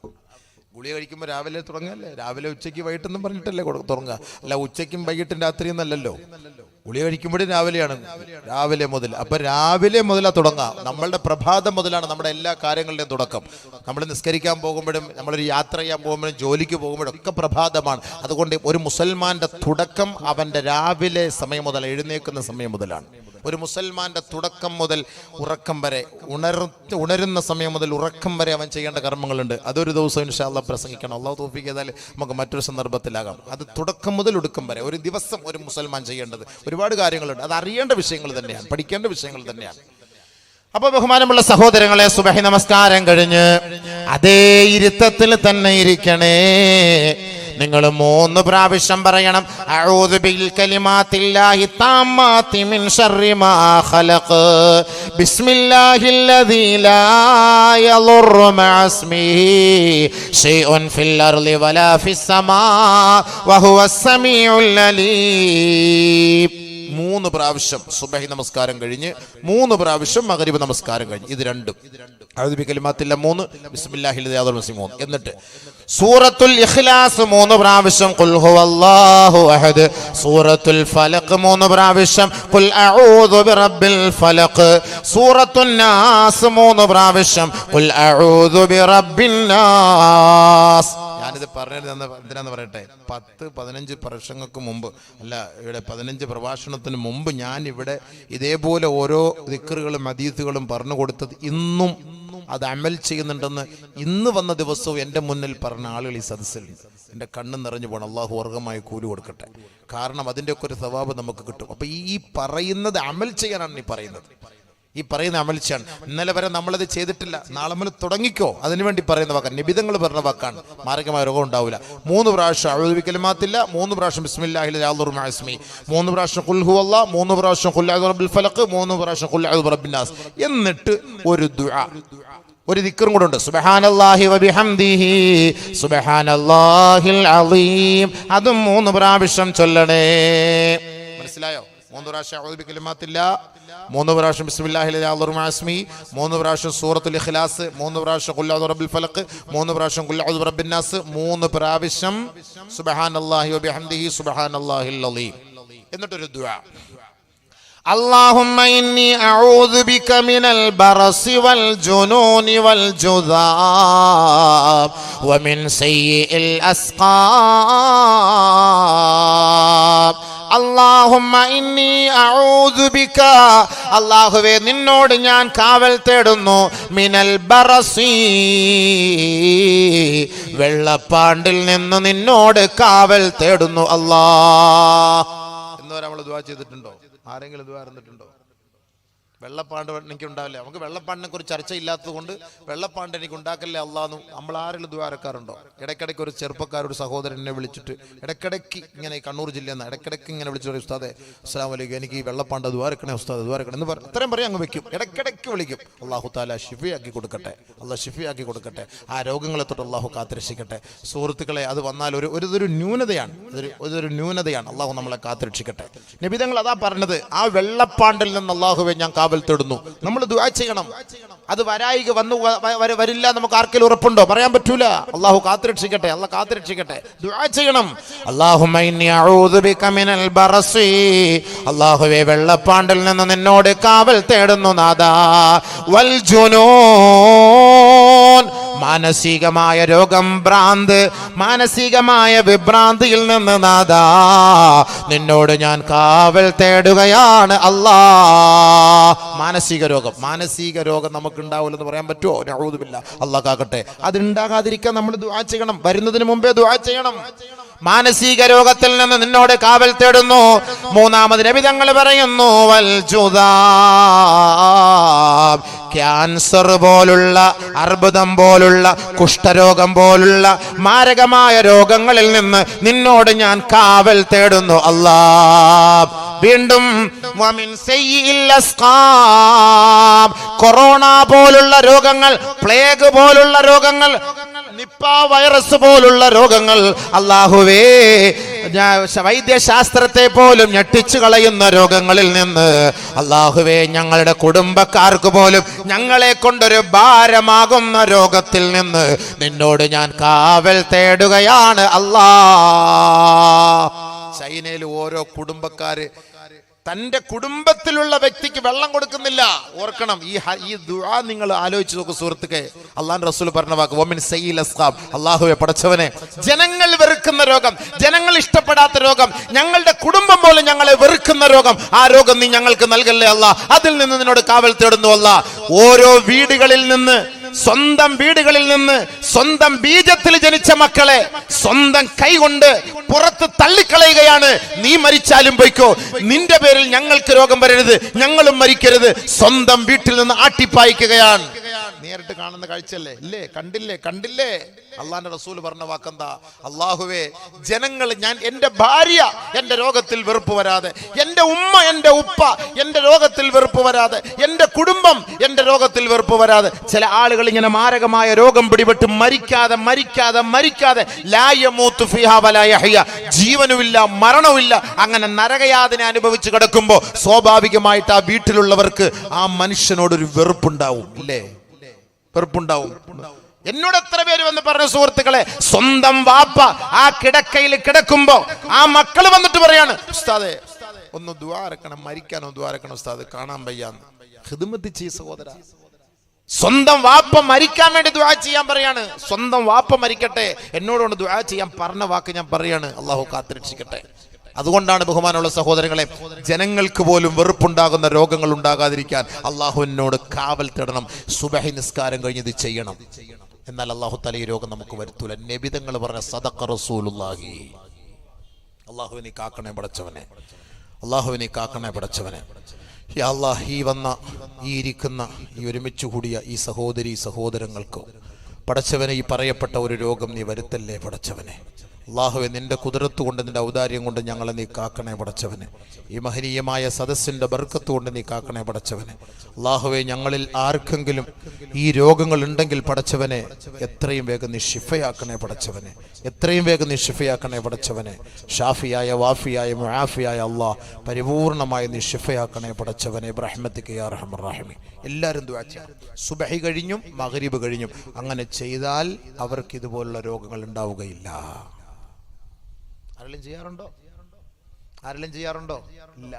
ഗുളിക കഴിക്കുമ്പോൾ രാവിലെ തുടങ്ങല്ലേ? രാവിലെ ഉച്ചയ്ക്ക് വൈകിട്ടെന്നും പറഞ്ഞിട്ടല്ലേ തുടങ്ങുക? അല്ല ഉച്ചയ്ക്കും വൈകിട്ടും രാത്രിയും നല്ലല്ലോ. ഗുളിക കഴിക്കുമ്പോഴും രാവിലെയാണ്, രാവിലെ മുതൽ. അപ്പൊ രാവിലെ മുതലാ തുടങ്ങാം. നമ്മളുടെ പ്രഭാതം മുതലാണ് നമ്മുടെ എല്ലാ കാര്യങ്ങളുടെയും തുടക്കം. നമ്മൾ നിസ്കരിക്കാൻ പോകുമ്പോഴും, നമ്മളൊരു യാത്ര ചെയ്യാൻ പോകുമ്പോഴും, ജോലിക്ക് പോകുമ്പോഴും ഒക്കെ പ്രഭാതമാണ്. അതുകൊണ്ട് ഒരു മുസൽമാന്റെ തുടക്കം അവന്റെ രാവിലെ സമയം മുതൽ, എഴുന്നേൽക്കുന്ന സമയം മുതലാണ്. ഒരു മുസൽമാന്റെ തുടക്കം മുതൽ ഉറക്കം വരെ, ഉണരുന്ന സമയം മുതൽ ഉറക്കം വരെ അവൻ ചെയ്യേണ്ട കർമ്മങ്ങളുണ്ട്. അതൊരു ദിവസം ഇൻഷാ അല്ലാഹ് പ്രസംഗിക്കണം. അല്ലാഹു തൗഫീഖ് ചെയ്താൽ നമുക്ക് മറ്റൊരു സന്ദർഭത്തിലാകാം. അത് തുടക്കം മുതൽ ഒടുക്കം വരെ ഒരു ദിവസം ഒരു മുസൽമാൻ ചെയ്യേണ്ടത് ഒരുപാട് കാര്യങ്ങളുണ്ട്. അത് അറിയേണ്ട വിഷയങ്ങൾ തന്നെയാണ്, പഠിക്കേണ്ട വിഷയങ്ങൾ തന്നെയാണ്. അപ്പൊ ബഹുമാനമുള്ള സഹോദരങ്ങളെ, സുബഹി നമസ്കാരം കഴിഞ്ഞ് അതേ ഇരുത്തത്തിൽ തന്നെ ഇരിക്കണേ. നിങ്ങൾ 3 പ്രാവശ്യം പറയണം അഊദു ബിൽ കലിമാത്തില്ലാഹി താമ്മാതി മിൻ ശർരി മാ ഖലഖ് ബിസ്മില്ലാഹില്ലദീ ലാ യളുറു മഅസ്മിഹി ശൈഉൻ ഫിൽ അർളി വലാ ഫിസ് സമാ വഹുവസ് സമീഉൽ അലീം. 3 3 പ്രാവശ്യം സുബഹി നമസ്കാരം കഴിഞ്ഞ്, 3 പ്രാവശ്യം മഗ്രിബ് നമസ്കാരം കഴിഞ്ഞ്. ഇത് രണ്ടും അഊദു ബികലിമാത്തില്ല 3, ബിസ്മില്ലാഹിൽ റഹ്മാനിർ റഹീം 3. എന്നിട്ട് സൂറത്തുൽ ഇഖ്ലാസ് 3 പ്രാവശ്യം, ഖുൽ ഹുവല്ലാഹു അഹദ്. സൂറത്തുൽ ഫലഖ് 3 പ്രാവശ്യം, ഖുൽ അഊദു ബിറബ്ബിൽ ഫലഖ്. സൂറത്തുൻ നാസ് 3 പ്രാവശ്യം, ഖുൽ അഊദു ബിറബ്ബിൻ നാസ്. ഞാനിത് പറഞ്ഞത് എന്തിനാന്ന് പറയട്ടെ, 10-15 വർഷങ്ങൾക്ക് മുമ്പ്, അല്ല ഇവിടെ 15 പ്രഭാഷണത്തിന് മുമ്പ് ഞാൻ ഇവിടെ ഇതേപോലെ ഓരോ ദിക്റുകളും ഹദീസുകളും പറഞ്ഞു കൊടുത്തത് ഇന്നും അത് അമൽ ചെയ്യുന്നുണ്ടെന്ന് ഇന്ന് വന്ന ദിവസവും എൻ്റെ മുന്നിൽ പറഞ്ഞ ആളുകൾ ഈ സദസ്സിലുണ്ട്. എൻ്റെ കണ്ണ് നിറഞ്ഞു പോകണം. അള്ളാഹു വർഗമായി കൂലി കൊടുക്കട്ടെ. കാരണം അതിൻ്റെയൊക്കെ ഒരു സവാബ് നമുക്ക് കിട്ടും. അപ്പം ഈ പറയുന്നത് അമൽ ചെയ്യാനാണ് ഈ പറയുന്നത്. ഈ പറയുന്ന അമൽ ചെയ്യാൻ ഇന്നലെ വരെ നമ്മളത് ചെയ്തിട്ടില്ല, നാളെ മുതൽ തുടങ്ങിക്കോ. അതിനുവേണ്ടി പറയുന്ന വാക്കാണ്, നിബിധങ്ങൾ പറഞ്ഞ വാക്കാണ്. മാരകമായ രോഗം ഉണ്ടാവില്ല. 3 പ്രാവശ്യം അഊദു ബികലിമാത്തില്ല, 3 പ്രാവശ്യം ബിസ്മില്ലാഹിൽ റഹ്മാനിർ റഹീം, 3 പ്രാവശ്യം ഖുൽ ഹുവല്ലാഹ്, 3 പ്രാവശ്യം ഖുൽ അഊദു ബിറബ്ബിൽ ഫലഖ്, 3 പ്രാവശ്യം ഖുൽ അഊദു ബിറബ്ബിൻ നാസ്. എന്നിട്ട് ഒരു ദുആ, ഒരു ദിക്റും കൂടെ ഉണ്ട്, സുബ്ഹാനല്ലാഹി വബിഹംദിഹി സുബ്ഹാനല്ലാഹിൽ അളീം. അതും 3 പ്രാവശ്യം ചൊല്ലണേ. മനസ്സിലായോ? 3 പ്രാവശ്യം അഊദു ബികലിമാത്തില്ല, 3 പ്രാവശ്യം ബിസ്മില്ലാഹിൽ റഹ്മാനിർ റഹീം, 3 പ്രാവശ്യം സൂറത്തുൽ ഇഖ്ലാസ്, 3 പ്രാവശ്യം ഖുൽ അഊദു ബിറബ്ബിൽ ഫലഖ്, 3 പ്രാവശ്യം ഖുൽ അഊദു ബിറബ്ബിൻ നാസ്, 3 പ്രാവശ്യം സുബ്ഹാനല്ലാഹി വബിഹംദിഹി സുബ്ഹാനല്ലാഹിൽ അളീം. എന്നിട്ടൊരു ദുആ, اللهم إني أعوذ بك من البرص والجنون والجذام ومن سيء الأسقام اللهم إني أعوذ بك അല്ലാഹുവേ നിന്നോട് ഞാൻ കാവൽ തേടുന്നു മിനൽ ബറസി വെള്ളപ്പാണ്ടിൽ നിന്ന് നിന്നോട് കാവൽ തേടുന്നു അല്ലാഹ്. ഇന്നുവരെ നമ്മൾ ദുആ ചെയ്തിട്ടുണ്ടോ? ആരെങ്കിലും ദുആ ഇരുന്നിട്ടുണ്ടോ? വെള്ളപ്പാണ്ട് എനിക്ക് ഉണ്ടാവില്ല. നമുക്ക് വെള്ളപ്പാണ്ടിനെ കുറിച്ച് ചർച്ചയില്ലാത്തത് കൊണ്ട് വെള്ളപ്പാണ്ട് എനിക്ക് ഉണ്ടാക്കല്ലേ അള്ളാഹ് നമ്മൾ ആരെങ്കിലും ദുആ ഇറക്കാറുണ്ടോ? ഇടയ്ക്കിടയ്ക്ക് ഒരു ചെറുപ്പക്കാരൊരു സഹോദരൻ എന്നെ വിളിച്ചിട്ട് ഇടയ്ക്കിടയ്ക്ക് ഇങ്ങനെ കണ്ണൂർ ജില്ലയിൽ നിന്ന് ഇടയ്ക്കിടയ്ക്ക് ഇങ്ങനെ വിളിച്ചു പറയും, ഉസ്താദേ അസ്സലാമു അലൈക്കും, എനിക്ക് ഈ വെള്ളപ്പാണ്ട് ദുആ ഇറക്കണേ ഉസ്താദ്, ദുആ ഇറക്കണേ എന്ന് പറയും. അത്രയും പറയാൻ അങ്ങ് വെക്കും. ഇടയ്ക്കിടയ്ക്ക് വിളിക്കും. അള്ളാഹു തആല ശിഫയാക്കി കൊടുക്കട്ടെ, അള്ളാഹ് ശിഫയാക്കി കൊടുക്കട്ടെ. ആ രോഗങ്ങളെ തൊട്ട് അള്ളാഹു കാത്തുരക്ഷിക്കട്ടെ. സുഹൃത്തുക്കളെ, അത് വന്നാൽ ഒരു ന്യൂനതയാണ്, ഒരു ന്യൂനതയാണ്. അള്ളാഹു നമ്മളെ കാത്തുരക്ഷിക്കട്ടെ. നബി തങ്ങൾ അതാ പറഞ്ഞത്, ആ വെള്ളപ്പാണ്ടിൽ നിന്ന് അള്ളാഹുവെ ഞാൻ കാവൽ തേടുന്നു. നമ്മൾ ദുആ ചെയ്യണം. അത് വരായിക വരില്ല നമുക്ക് ആർക്കെങ്കിലും ഉറപ്പുണ്ടോ? പറയാൻ പറ്റൂല. അള്ളാഹു കാത്തുരക്ഷിക്കട്ടെ, അള്ളാഹ് കാത്തുരക്ഷിക്കട്ടെ. ദുആ ചെയ്യണം. അല്ലാഹുമ്മ ഇന്നി അഊദു ബിക മിനൽ ബറസി, അല്ലാഹുവേ വെള്ളപ്പാണ്ടിൽ നിന്ന് നിന്നോട് കാവൽ തേടുന്നു നാഥാ. വൽ ജുനൂൻ, മാനസികമായ രോഗം, ഭ്രാന്ത്, മാനസികമായ വിഭ്രാന്തിയിൽ നിന്ന് നാഥാ നിന്നോട് ഞാൻ കാവൽ തേടുകയാണ് അല്ലാഹ്. മാനസിക രോഗം നമുക്ക് ഉണ്ടാവില്ലെന്ന് പറയാൻ പറ്റുമോ? നഊദു ബില്ലാഹ്, അല്ലാഹ് കാക്കട്ടെ. അതുണ്ടാകാതിരിക്കാൻ നമ്മൾ ദുആ ചെയ്യണം. വരുന്നതിന് മുമ്പേ ദുആ ചെയ്യണം. മാനസിക രോഗത്തിൽ നിന്ന് നിന്നോട് കാവൽ തേടുന്നു. 3ാമത് നബി തങ്ങൾ പറയുന്നു, വൽ ജുദാം, ക്യാൻസർ പോലുള്ള, അർബുദം പോലുള്ള, കുഷ്ഠരോഗം പോലുള്ള മാരകമായ രോഗങ്ങളിൽ നിന്ന് നിന്നോട് ഞാൻ കാവൽ തേടുന്നു അല്ലാഹ്. വീണ്ടും വമിൻ സയ്യിൽ അസ്ഖാം, കൊറോണ പോലുള്ള രോഗങ്ങൾ, പ്ലേഗ് പോലുള്ള രോഗങ്ങൾ, നിപ്പ വൈറസ് പോലുള്ള രോഗങ്ങൾ, അല്ലാഹുവേ വൈദ്യശാസ്ത്രത്തെ പോലും ഞെട്ടിച്ചു കളയുന്ന രോഗങ്ങളിൽ നിന്ന് അല്ലാഹുവേ ഞങ്ങളുടെ കുടുംബക്കാർക്ക് പോലും ഞങ്ങളെ കൊണ്ടൊരു ഭാരമാകുന്ന രോഗത്തിൽ നിന്ന് നിന്നോട് ഞാൻ കാവൽ തേടുകയാണ് അല്ലാഹ്. ചൈനയിൽ ഓരോ കുടുംബക്കാര് തന്റെ കുടുംബത്തിലുള്ള വ്യക്തിക്ക് വെള്ളം കൊടുക്കുന്നില്ല. ഓർക്കണം, ഈ ദുആ നിങ്ങൾ ആലോചിച്ച് നോക്കൂ സുഹൃത്തുക്കളെ. അല്ലാഹുവിന്റെ റസൂൽ പറഞ്ഞ വാക്ക് വമിൻ സയ്യിൽ അസ്ഖാം, അല്ലാഹുവേ പടച്ചവനെ ജനങ്ങൾ വെറുക്കുന്ന രോഗം, ജനങ്ങൾ ഇഷ്ടപ്പെടാത്ത രോഗം, ഞങ്ങളുടെ കുടുംബം പോലും ഞങ്ങളെ വെറുക്കുന്ന രോഗം, ആ രോഗം നീ ഞങ്ങൾക്ക് നൽകല്ലേ അല്ലാഹ്. അതിൽ നിന്ന് നിന്നോട് കാവൽ തേടുന്നു അല്ലാഹ്. ഓരോ വീടുകളിൽ നിന്ന്, സ്വന്തം വീടുകളിൽ നിന്ന് സ്വന്തം ബീജത്തിൽ ജനിച്ച മക്കളെ സ്വന്തം കൈകൊണ്ട് പുറത്ത് തള്ളിക്കളയുകയാണ്. നീ മരിച്ചാലും പോയിക്കോ, നിന്റെ പേരിൽ ഞങ്ങൾക്ക് രോഗം വരരുത്, ഞങ്ങളും മരിക്കരുത്. സ്വന്തം വീട്ടിൽ നിന്ന് ആട്ടിപ്പായിക്കുകയാണ്. നേരിട്ട് കാണുന്ന കാഴ്ചയല്ലേ? ഇല്ലേ? കണ്ടില്ലേ? അള്ളാന്റെ റസൂൽ പറഞ്ഞ വാക്കെന്താ? അല്ലാഹുവേ ജനങ്ങൾ, ഞാൻ എന്റെ ഭാര്യ എന്റെ രോഗത്തിൽ വെറുപ്പ് വരാതെ, എന്റെ ഉമ്മ എന്റെ ഉപ്പ എന്റെ രോഗത്തിൽ വെറുപ്പ് വരാതെ, എന്റെ കുടുംബം എന്റെ രോഗത്തിൽ വെറുപ്പ് വരാതെ. ചില ആളുകൾ ഇങ്ങനെ മാരകമായ രോഗം പിടിപെട്ട് മരിക്കാതെ ലാ യമൂതു ഫീഹാ വലാ യഹ്യ, ജീവനുമില്ല മരണവുമില്ല, അങ്ങനെ നരകയാതന അനുഭവിച്ച് കിടക്കുമ്പോൾ സ്വാഭാവികമായിട്ട് ആ വീട്ടിലുള്ളവർക്ക് ആ മനുഷ്യനോടൊരു വെറുപ്പുണ്ടാവും. ഇല്ലേ? വെറുപ്പുണ്ടാവും. എന്നോട് എത്ര പേര് വന്ന് പറഞ്ഞ സുഹൃത്തുക്കളെ, സ്വന്തം വാപ്പ ആ കിടക്കയിൽ കിടക്കുമ്പോ ആ മക്കള് വന്നിട്ട് പറയാണ്, ഉസ്താദേ ഒന്ന് ദുആ ഇറക്കണം, മരിക്കാനോ ദുആ ഇറക്കണം ഉസ്താദ്, കാണാൻ വയ്യാന്ന്. ഖിദ്മത്ത് ചെയ്യ സഹോദര. സ്വന്തം വാപ്പ മരിക്കാൻ വേണ്ടി ദുആ ചെയ്യാൻ പറയാണ്. സ്വന്തം വാപ്പ മരിക്കട്ടെ, എന്നോടൊന്ന് ദുആ ചെയ്യാൻ പറഞ്ഞ വാക്ക് ഞാൻ പറയാണ്. അള്ളാഹു കാത്തുരക്ഷിക്കട്ടെ. അതുകൊണ്ടാണ് ബഹുമാനമുള്ള സഹോദരങ്ങളെ, ജനങ്ങൾക്ക് പോലും വെറുപ്പുണ്ടാകുന്ന രോഗങ്ങൾ ഉണ്ടാകാതിരിക്കാൻ അള്ളാഹുവിനോട് കാവൽ തേടണം. സുബഹി നിസ്കാരം കഴിഞ്ഞത് ചെയ്യണം. എന്നാൽ അള്ളാഹു തആല ഈ രോഗം നമുക്ക് വരുത്തൂല. നബി തങ്ങൾ പറഞ്ഞ സദഖ റസൂലുള്ളാഹി. അള്ളാഹുവിനെ കാക്കണേ പടച്ചവനെ, അള്ളാഹുവിനെ കാക്കണേ പടച്ചവനെ. യാ അല്ലാഹ്, ഈ വന്ന ഈ ഇരിക്കുന്ന ഈ ഒരുമിച്ച് കൂടിയ ഈ സഹോദരി സഹോദരങ്ങൾക്ക് പടച്ചവനെ ഈ പറയപ്പെട്ട ഒരു രോഗം നീ വരുത്തല്ലേ പടച്ചവനെ. അള്ളാഹുവെ, നിന്റെ കുതിരത്ത് കൊണ്ട് നിന്റെ ഔദാര്യം കൊണ്ട് ഞങ്ങളെ നീ കാക്കണേ പടച്ചവനെ. ഈ മഹനീയമായ സദസ്സിന്റെ ബർക്കത്ത് കൊണ്ട് നീ കാക്കണേ പടച്ചവനെ. അള്ളാഹുവെ, ഞങ്ങളിൽ ആർക്കെങ്കിലും ഈ രോഗങ്ങൾ ഉണ്ടെങ്കിൽ പടച്ചവനെ എത്രയും വേഗം നീ ഷിഫയാക്കണേ പടച്ചവനെ, എത്രയും വേഗം നീ ഷിഫയാക്കണേ പടച്ചവനെ. ഷാഫിയായ വാഫിയായ മുആഫിയായ അള്ളാഹ് പരിപൂർണമായി നീ ഷിഫയാക്കണേ പടച്ചവനെ. ബിറഹ്മതിക യാ അർഹമർ റഹീമീൻ. എല്ലാവരും ദുആ ചെയ്യാം. സുബഹി കഴിഞ്ഞും മഗ്രിബ് കഴിഞ്ഞും അങ്ങനെ ചെയ്താൽ അവർക്ക് ഇതുപോലുള്ള രോഗങ്ങൾ ഉണ്ടാവുകയില്ല. ആരെങ്കിലും ചെയ്യാറുണ്ടോ? ഇല്ല.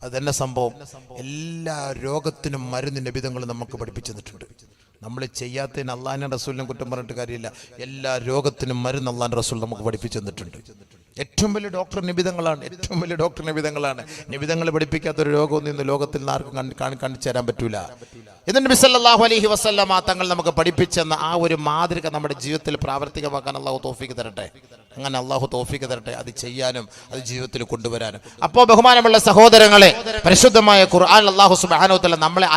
അതന്നെ സംഭവം. എല്ലാ രോഗത്തിനും മരുന്ന് നബിതങ്ങൾ നമുക്ക് പഠിപ്പിച്ചു തന്നിട്ടുണ്ട്. നമ്മൾ ചെയ്യാത്തതിന് അള്ളാഹിന്റെ റസൂലിനെ കുറ്റം പറഞ്ഞിട്ട് കാര്യമില്ല. എല്ലാ രോഗത്തിനും മരുന്ന് അള്ളാഹിന്റെ റസൂൽ നമുക്ക് പഠിപ്പിച്ചു തന്നിട്ടുണ്ട്. ഏറ്റവും വലിയ ഡോക്ടർ നിബിധങ്ങളാണ്. നിബിധങ്ങൾ പഠിപ്പിക്കാത്ത ഒരു രോഗമൊന്നും ഇന്ന് ലോകത്തിൽ നിന്ന് ആർക്കും കാണിച്ചു തരാൻ പറ്റൂല. എന്നിട്ട് നബി സല്ലല്ലാഹു അലൈഹി വസല്ലമ തങ്ങൾ നമുക്ക് പഠിപ്പിച്ചെന്ന ആ ഒരു മാതൃക നമ്മുടെ ജീവിതത്തിൽ പ്രാവർത്തികമാക്കാൻ അള്ളാഹു തൗഫീഖ് തരട്ടെ. അങ്ങനെ അള്ളാഹു തൗഫീഖ് തരട്ടെ, അത് ചെയ്യാനും അത് ജീവിതത്തിൽ കൊണ്ടുവരാനും. അപ്പോൾ ബഹുമാനമുള്ള സഹോദരങ്ങളെ, പരിശുദ്ധമായ ഖുർആൻ അള്ളാഹു സുബ്ഹാനഹു തആല നമ്മളെ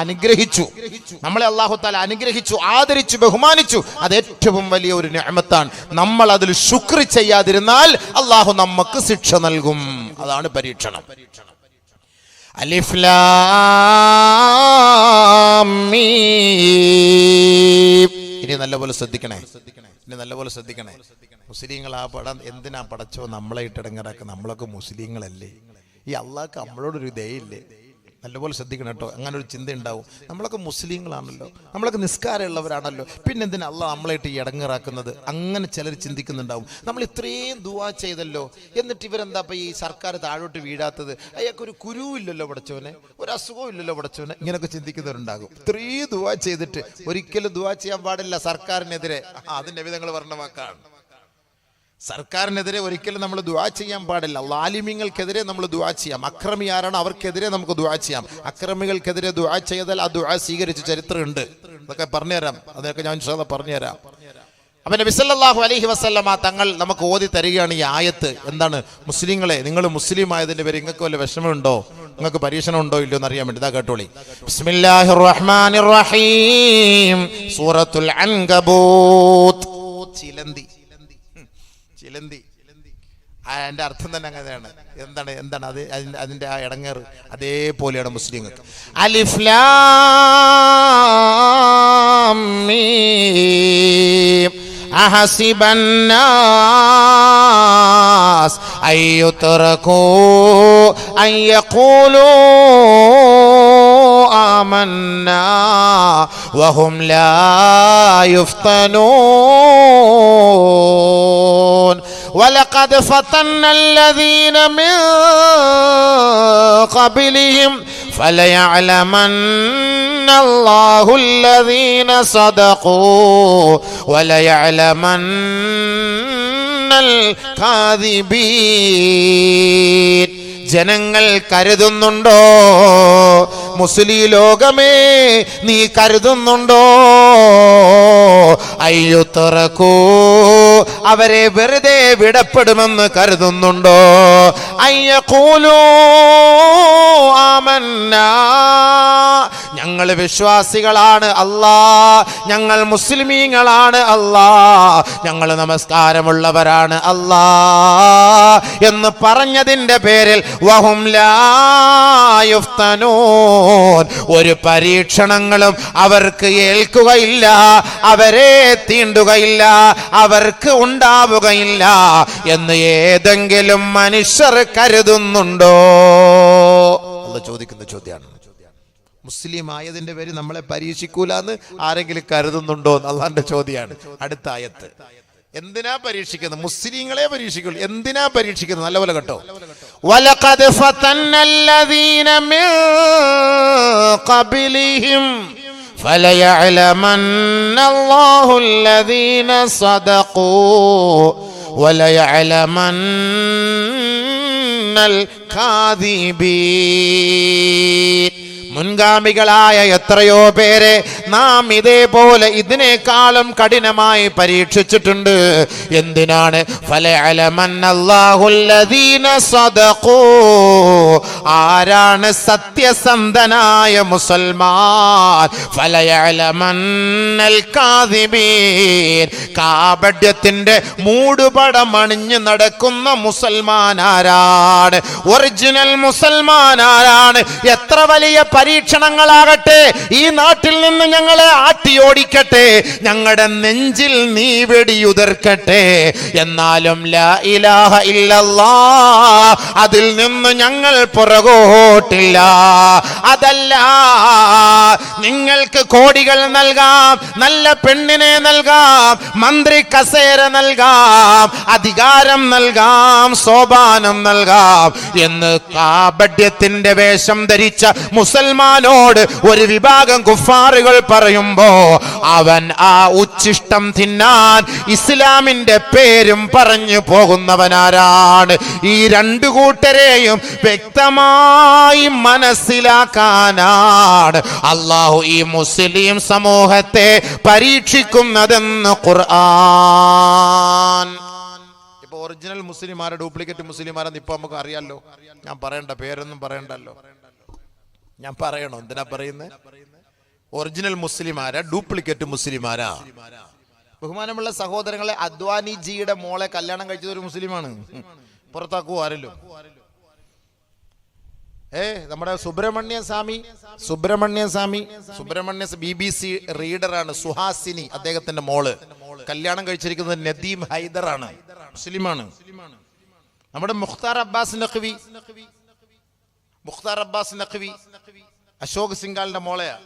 അള്ളാഹു തആല അനുഗ്രഹിച്ചു, ആദരിച്ചു, ബഹുമാനിച്ചു. അത് ഏറ്റവും വലിയ ഒരു നിഅമത്താണ്. നമ്മൾ അതിൽ ശുക്ർ ചെയ്യാതിരുന്നാൽ അള്ളാഹു നമുക്ക് ശിക്ഷ നൽകും. അതാണ് പരീക്ഷണം. അലിഫ് ലാം മീം. ഇനി നല്ലപോലെ ശ്രദ്ധിക്കണേ. മുസ്ലിങ്ങൾ ആ പടം എന്തിനാ പടച്ചോ നമ്മളെ ഇട്ടിടങ്ങറാക്കുക? നമ്മളൊക്കെ മുസ്ലിങ്ങളല്ലേ? ഈ അള്ളാഹ്ക്ക് നമ്മളോടൊരു ദയയില്ലേ? നല്ലപോലെ ശ്രദ്ധിക്കണം കേട്ടോ. അങ്ങനെ ഒരു ചിന്ത ഉണ്ടാവും. നമ്മളൊക്കെ മുസ്ലിങ്ങളാണല്ലോ, നമ്മളൊക്കെ നിസ്കാരമുള്ളവരാണല്ലോ, പിന്നെ എന്തിനാ അള്ളാഹ് നമ്മളായിട്ട് ഈ ഇടങ്ങറാക്കുന്നത്? അങ്ങനെ ചിലർ ചിന്തിക്കുന്നുണ്ടാവും. നമ്മൾ ഇത്രയും ദുആ ചെയ്തല്ലോ, എന്നിട്ട് ഇവരെന്താ ഇപ്പം ഈ സർക്കാർ താഴോട്ട് വീഴാത്തത്? അയാൾക്കൊരു കുരുവില്ലല്ലോ പടച്ചോനെ, ഒരു അസുഖവും ഇല്ലല്ലോ പടച്ചോനെ, ഇങ്ങനെയൊക്കെ ചിന്തിക്കുന്നവരുണ്ടാകും. ഇത്രയും ദുആ ചെയ്തിട്ട് ഒരിക്കലും ദുആ ചെയ്യാൻ പാടില്ല സർക്കാരിനെതിരെ. അതിൻ്റെ വിധങ്ങൾ പറഞ്ഞ വാക്കാണ്. സർക്കാരിനെതിരെ ഒരിക്കലും നമ്മൾ ദുആ ചെയ്യാൻ പാടില്ല. ലാലിമ്യങ്ങൾക്കെതിരെ നമ്മൾ ദുആ ചെയ്യാം. അക്രമി ആരാണ് അവർക്കെതിരെ നമുക്ക് ദുആ ചെയ്യാം. അക്രമികൾക്കെതിരെ ദുആ ചെയ്താൽ ആ ദുആ സ്വീകരിച്ച ചരിത്രമുണ്ട്. അതൊക്കെ പറഞ്ഞുതരാം. അതൊക്കെ ഞാൻ ഇൻഷാ അല്ലാഹ് പറഞ്ഞുതരാം. അപ്പൊ നബി സല്ലല്ലാഹു അലൈഹി വസല്ലമ തങ്ങൾ നമുക്ക് ഓതി തരികയാണ് ഈ ആയത്ത്. എന്താണ്? മുസ്ലിങ്ങളെ, നിങ്ങൾ മുസ്ലിം ആയതിന്റെ പേര് നിങ്ങൾക്ക് വല്ല വിഷമമുണ്ടോ, നിങ്ങൾക്ക് പരീക്ഷണം ഉണ്ടോ ഇല്ലയോ എന്നറിയാൻ വേണ്ടി ഇതാ കേട്ടോളി. ബിസ്മില്ലാഹിർ റഹ്മാനിർ റഹീം. സൂറത്തുൽ അൻകബൂത്ത്. ചിലന്തി. അതിന്റെ അർത്ഥം തന്നെ അങ്ങനെയാണ്. എന്താണ് അത്? അതിന്റെ ആ ഇടങ്ങേറ് അതേപോലെയാണ് മുസ്ലിങ്ങൾക്ക്. അലിഫ് ലാം മീം. അഹസിബൻ നാസ് അയ്യുത്രകൂ അൻ യഖൂലൂ ആമന്നാ വഹും ലാ യുഫ്തനൂൻ. ولقد فتنا الذين من قبلهم فليعلمن الله الذين صدقوا وليعلمن الكاذبين. ജനങ്ങൾ കരുതുന്നുണ്ടോ, മുസ്ലിം ലോകമേ നീ കരുതുന്നുണ്ടോ, അയ്യുത്രകൂ അവരെ വെറുതെ വിടപ്പെടുമെന്ന് കരുതുന്നുണ്ടോ? അയ്യഖൂലൂ ആമന്നാ ഞങ്ങൾ ഞങ്ങൾ വിശ്വാസികളാണ് അല്ലാ, ഞങ്ങൾ മുസ്ലിമീങ്ങളാണ് അല്ലാ, ഞങ്ങൾ നമസ്കാരമുള്ളവരാണ് അല്ലാ എന്ന് പറഞ്ഞതിന്റെ പേരിൽ വഹും ലാ യുഫ്തനൂൻ, ഒരു പരീക്ഷണങ്ങളും അവർക്ക് ഏൽക്കുകയില്ല, അവരെ തീണ്ടുകയില്ല, അവർക്ക് ഉണ്ടാവുകയില്ല എന്ന് ഏതെങ്കിലും മനുഷ്യർ കരുതുന്നുണ്ടോ? അല്ലാഹു ചോദിക്കുന്ന ചോദ്യമാണ്. മുസ്ലിം ആയതിന്റെ പേര് നമ്മളെ പരീക്ഷിക്കൂലെന്ന് ആരെങ്കിലും കരുതുന്നുണ്ടോ? അള്ളാന്റെ ചോദ്യമാണ്. അടുത്ത ആയത്ത്. എന്തിനാ പരീക്ഷിക്കുന്നത്? മുസ്ലിങ്ങളെ പരീക്ഷിക്കുള്ളൂ. എന്തിനാ പരീക്ഷിക്കുന്നത്? നല്ലപോലെ കേട്ടോ. വലഖദ് ഫതന്നല്ലദീന മിൻ ഖബ്ലിഹിം ഫലയഅലമന്നല്ലാഹുല്ലദീന സദഖൂ വലയഅലമന്നൽ കാദിബീൻ. മുൻഗാമികളായ എത്രയോ പേരെ നാം ഇതേപോലെ ഇതിനേക്കാളും കഠിനമായി പരീക്ഷിച്ചിട്ടുണ്ട്. എന്തിനാണ്? ഫലയഅലമന്നല്ലാഹുല്ലദീന സദഖൂ, ആരാണ് സത്യസന്ധനായ മുസൽമാൻ. ഫലയഅലമന്നൽ കാദിബീൻ, കാപട്യത്തിന്റെ മൂടുപടം അണിഞ്ഞു നടക്കുന്ന മുസൽമാൻ ആരാണ്? ഒറിജിനൽ മുസൽമാൻ ആരാണ്? എത്ര വലിയ പരീക്ഷണങ്ങളാകട്ടെ ഈ നാട്ടിൽ നിന്ന് ഞങ്ങളെ ആട്ടിയോടിക്കട്ടെ, ഞങ്ങളുടെ നെഞ്ചിൽ നീ വെടിയുതിർക്കട്ടെ, എന്നാലും ലാ ഇലാഹ ഇല്ലല്ലാഹ് അതിൽ നിന്ന് ഞങ്ങൾ പുറകോട്ടില്ല. അതല്ല, നിങ്ങൾക്ക് കോടികൾ നൽകാം, നല്ല പെണ്ണിനെ നൽകാം, മന്ത്രി കസേര നൽകാം, അധികാരം നൽകാം, സോപാനം നൽകാം എന്ന് കാപട്യത്തിന്റെ വേഷം ധരിച്ച മുസൽമാനോട് ഒരു വിഭാഗം കുഫാറുകൾ പറയുമ്പോ അവൻ ആ ഉച്ഛിഷ്ടം തിന്നാൻ ഇസ്ലാമിന്റെ പേരും പറഞ്ഞു പോകുന്നവനാരാണ്? ഈ രണ്ടു കൂട്ടരെയും വ്യക്തമായി മനസ്സിലാക്കാനാണ് അല്ലാഹു ഈ മുസ്ലിം സമൂഹത്തെ പരീക്ഷിക്കുന്നതെന്ന് ഖുർആൻ. ഇപ്പൊ ഒറിജിനൽ മുസ്ലിമാരെ ഡ്യൂപ്ലിക്കേറ്റ് മുസ്ലിമാരെന്ന് ഇപ്പൊ നമുക്ക് അറിയാലോ. ഞാൻ പറയണ്ട, പേരൊന്നും പറയണ്ടല്ലോ. ഞാൻ പറയണോ? എന്തിനാ പറയുന്നത്? ഒറിജിനൽ മുസ്ലിമാരാ ഡ്യൂപ്ലിക്കേറ്റ് മുസ്ലിമാരാ? ബഹുമാനമുള്ള സഹോദരങ്ങളെ, അദ്വാനിജിയുടെ മോളെ കല്യാണം കഴിച്ചത് ഒരു മുസ്ലിമാണ്. പുറത്താക്കൂ ആരല്ലോ? നമ്മുടെ സുബ്രഹ്മണ്യ സ്വാമി BBC റീഡറാണ്. സുഹാസിനി അദ്ദേഹത്തിന്റെ മോള് കല്യാണം കഴിച്ചിരിക്കുന്നത് നദീം ഹൈദറാണ്, മുസ്ലിമാണ്. നമ്മുടെ മുഖ്താർ അബ്ബാസ് നഖ്വി അശോക് സിംഗാളിന്റെ മോളെയാ.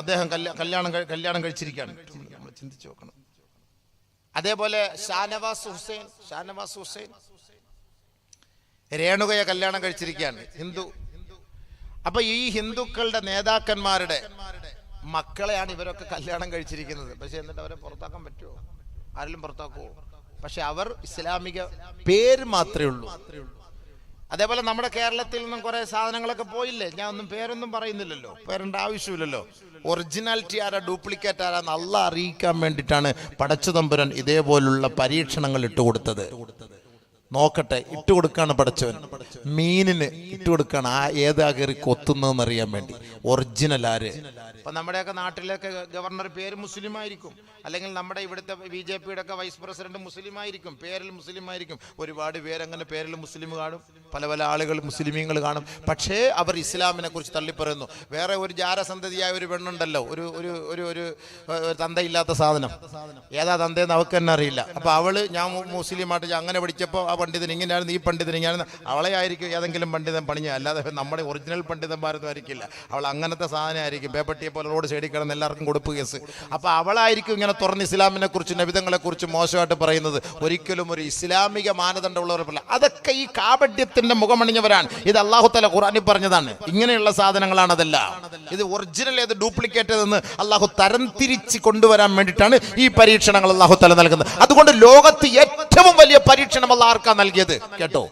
അദ്ദേഹം കല്യാണം കഴിച്ചിരിക്കുകയാണ്. നമ്മൾ ചിന്തിച്ചു നോക്കണം. അതേപോലെ ഷാനവാസ് ഹുസൈൻ രേണുകയെ കല്യാണം കഴിച്ചിരിക്കുകയാണ്, ഹിന്ദു. അപ്പൊ ഈ ഹിന്ദുക്കളുടെ നേതാക്കന്മാരുടെ മക്കളെയാണ് ഇവരൊക്കെ കല്യാണം കഴിച്ചിരിക്കുന്നത്. പക്ഷെ എന്നിട്ട് അവരെ പുറത്താക്കാൻ പറ്റുമോ? ആരെങ്കിലും പുറത്താക്കുമോ? പക്ഷെ അവർ ഇസ്ലാമിക പേര് മാത്രമേ ഉള്ളൂ. അതേപോലെ നമ്മുടെ കേരളത്തിൽ നിന്നും കുറെ സാധനങ്ങളൊക്കെ പോയില്ലേ? ഞാൻ ഒന്നും പേരൊന്നും പറയുന്നില്ലല്ലോ, പേരേണ്ട ആവശ്യമില്ലല്ലോ. ഒറിജിനാലിറ്റി ആരാ ഡ്യൂപ്ലിക്കേറ്റ് ആരാന്ന് അള്ളാഹ് അറിയിക്കാൻ വേണ്ടിയിട്ടാണ് പടച്ചു തമ്പുരാൻ ഇതേപോലുള്ള പരീക്ഷണങ്ങൾ ഇട്ടുകൊടുത്തത്. നോക്കട്ടെ, ഇട്ടുകൊടുക്കാണ് പടച്ചവൻ. മീനിന് ഇട്ടുകൊടുക്കാണ് ഏതാ കയറി കൊത്തുന്നതെന്ന് അറിയാൻ വേണ്ടി. ഒറിജിനൽ ആര്? ഇപ്പൊ നമ്മുടെയൊക്കെ നാട്ടിലൊക്കെ ഗവർണർ പേര് മുസ്ലിം ആയിരിക്കും, അല്ലെങ്കിൽ നമ്മുടെ ഇവിടുത്തെ BJPയുടെ ഒക്കെ വൈസ് പ്രസിഡന്റ് മുസ്ലിം ആയിരിക്കും, പേരിൽ മുസ്ലിം ആയിരിക്കും. ഒരുപാട് പേരങ്ങനെ പേരിൽ മുസ്ലിം കാണും, പല ആളുകൾ മുസ്ലിമീങ്ങൾ കാണും. പക്ഷേ അവർ ഇസ്ലാമിനെ കുറിച്ച് തള്ളിപ്പറയുന്നു. വേറെ ഒരു ജാരസന്തതിയായ ഒരു പെണ്ണുണ്ടല്ലോ, ഒരു തന്തയില്ലാത്ത സാധനം. ഏതാ തന്തയെന്ന് അവൾക്ക് തന്നെ അറിയില്ല. അപ്പൊ അവള് ഞാൻ മുസ്ലിമായിട്ട് അങ്ങനെ പഠിച്ചപ്പോൾ ആ പണ്ഡിതൻ ഇങ്ങനെയായിരുന്നു, ഈ പണ്ഡിതൻ ഇങ്ങനെയായിരുന്നു. അവളെ ആയിരിക്കും ഏതെങ്കിലും പണ്ഡിതൻ പണിഞ്ഞ, അല്ലാതെ നമ്മുടെ ഒറിജിനൽ പണ്ഡിതന്മാരൊന്നും ആയിരിക്കില്ല. അവൾ അങ്ങനത്തെ സാധനമായിരിക്കും. പേപ്പട്ടിയെ പോലെ റോഡ് സൈഡിൽ കിടന്ന് എല്ലാവർക്കും കൊടുപ്പ് കേസ്. അപ്പൊ അവളായിരിക്കും ഇങ്ങനെ തുറന്ന് ഇസ്ലാമിനെ കുറിച്ച് നബിതങ്ങളെ കുറിച്ച് മോശമായിട്ട് പറയുന്നത്. ഒരിക്കലും ഒരു ഇസ്ലാമിക മാനദണ്ഡമുള്ളവരല്ല. അതൊക്കെ ഈ കാപട്യത്തിന്റെ മുഖമണിഞ്ഞവരാണ്. ഇത് അല്ലാഹു തആല ഖുർആനിൽ പറഞ്ഞതാണ്. ഇങ്ങനെയുള്ള സാധനങ്ങളാണ് അതെല്ലാം. ഇത് ഒറിജിനൽ ഏത് ഡ്യൂപ്ലിക്കേറ്റ് എന്ന് അല്ലാഹു തരംതിരിച്ച് കൊണ്ടുവരാൻ വേണ്ടിയിട്ടാണ് ഈ പരീക്ഷണങ്ങൾ അല്ലാഹു തആല നൽകുന്നത്. അതുകൊണ്ട് ലോകത്ത് ഏറ്റവും വലിയ പരീക്ഷണം അല്ലാഹു ആർക്കാ നൽകിയത് കേട്ടോ?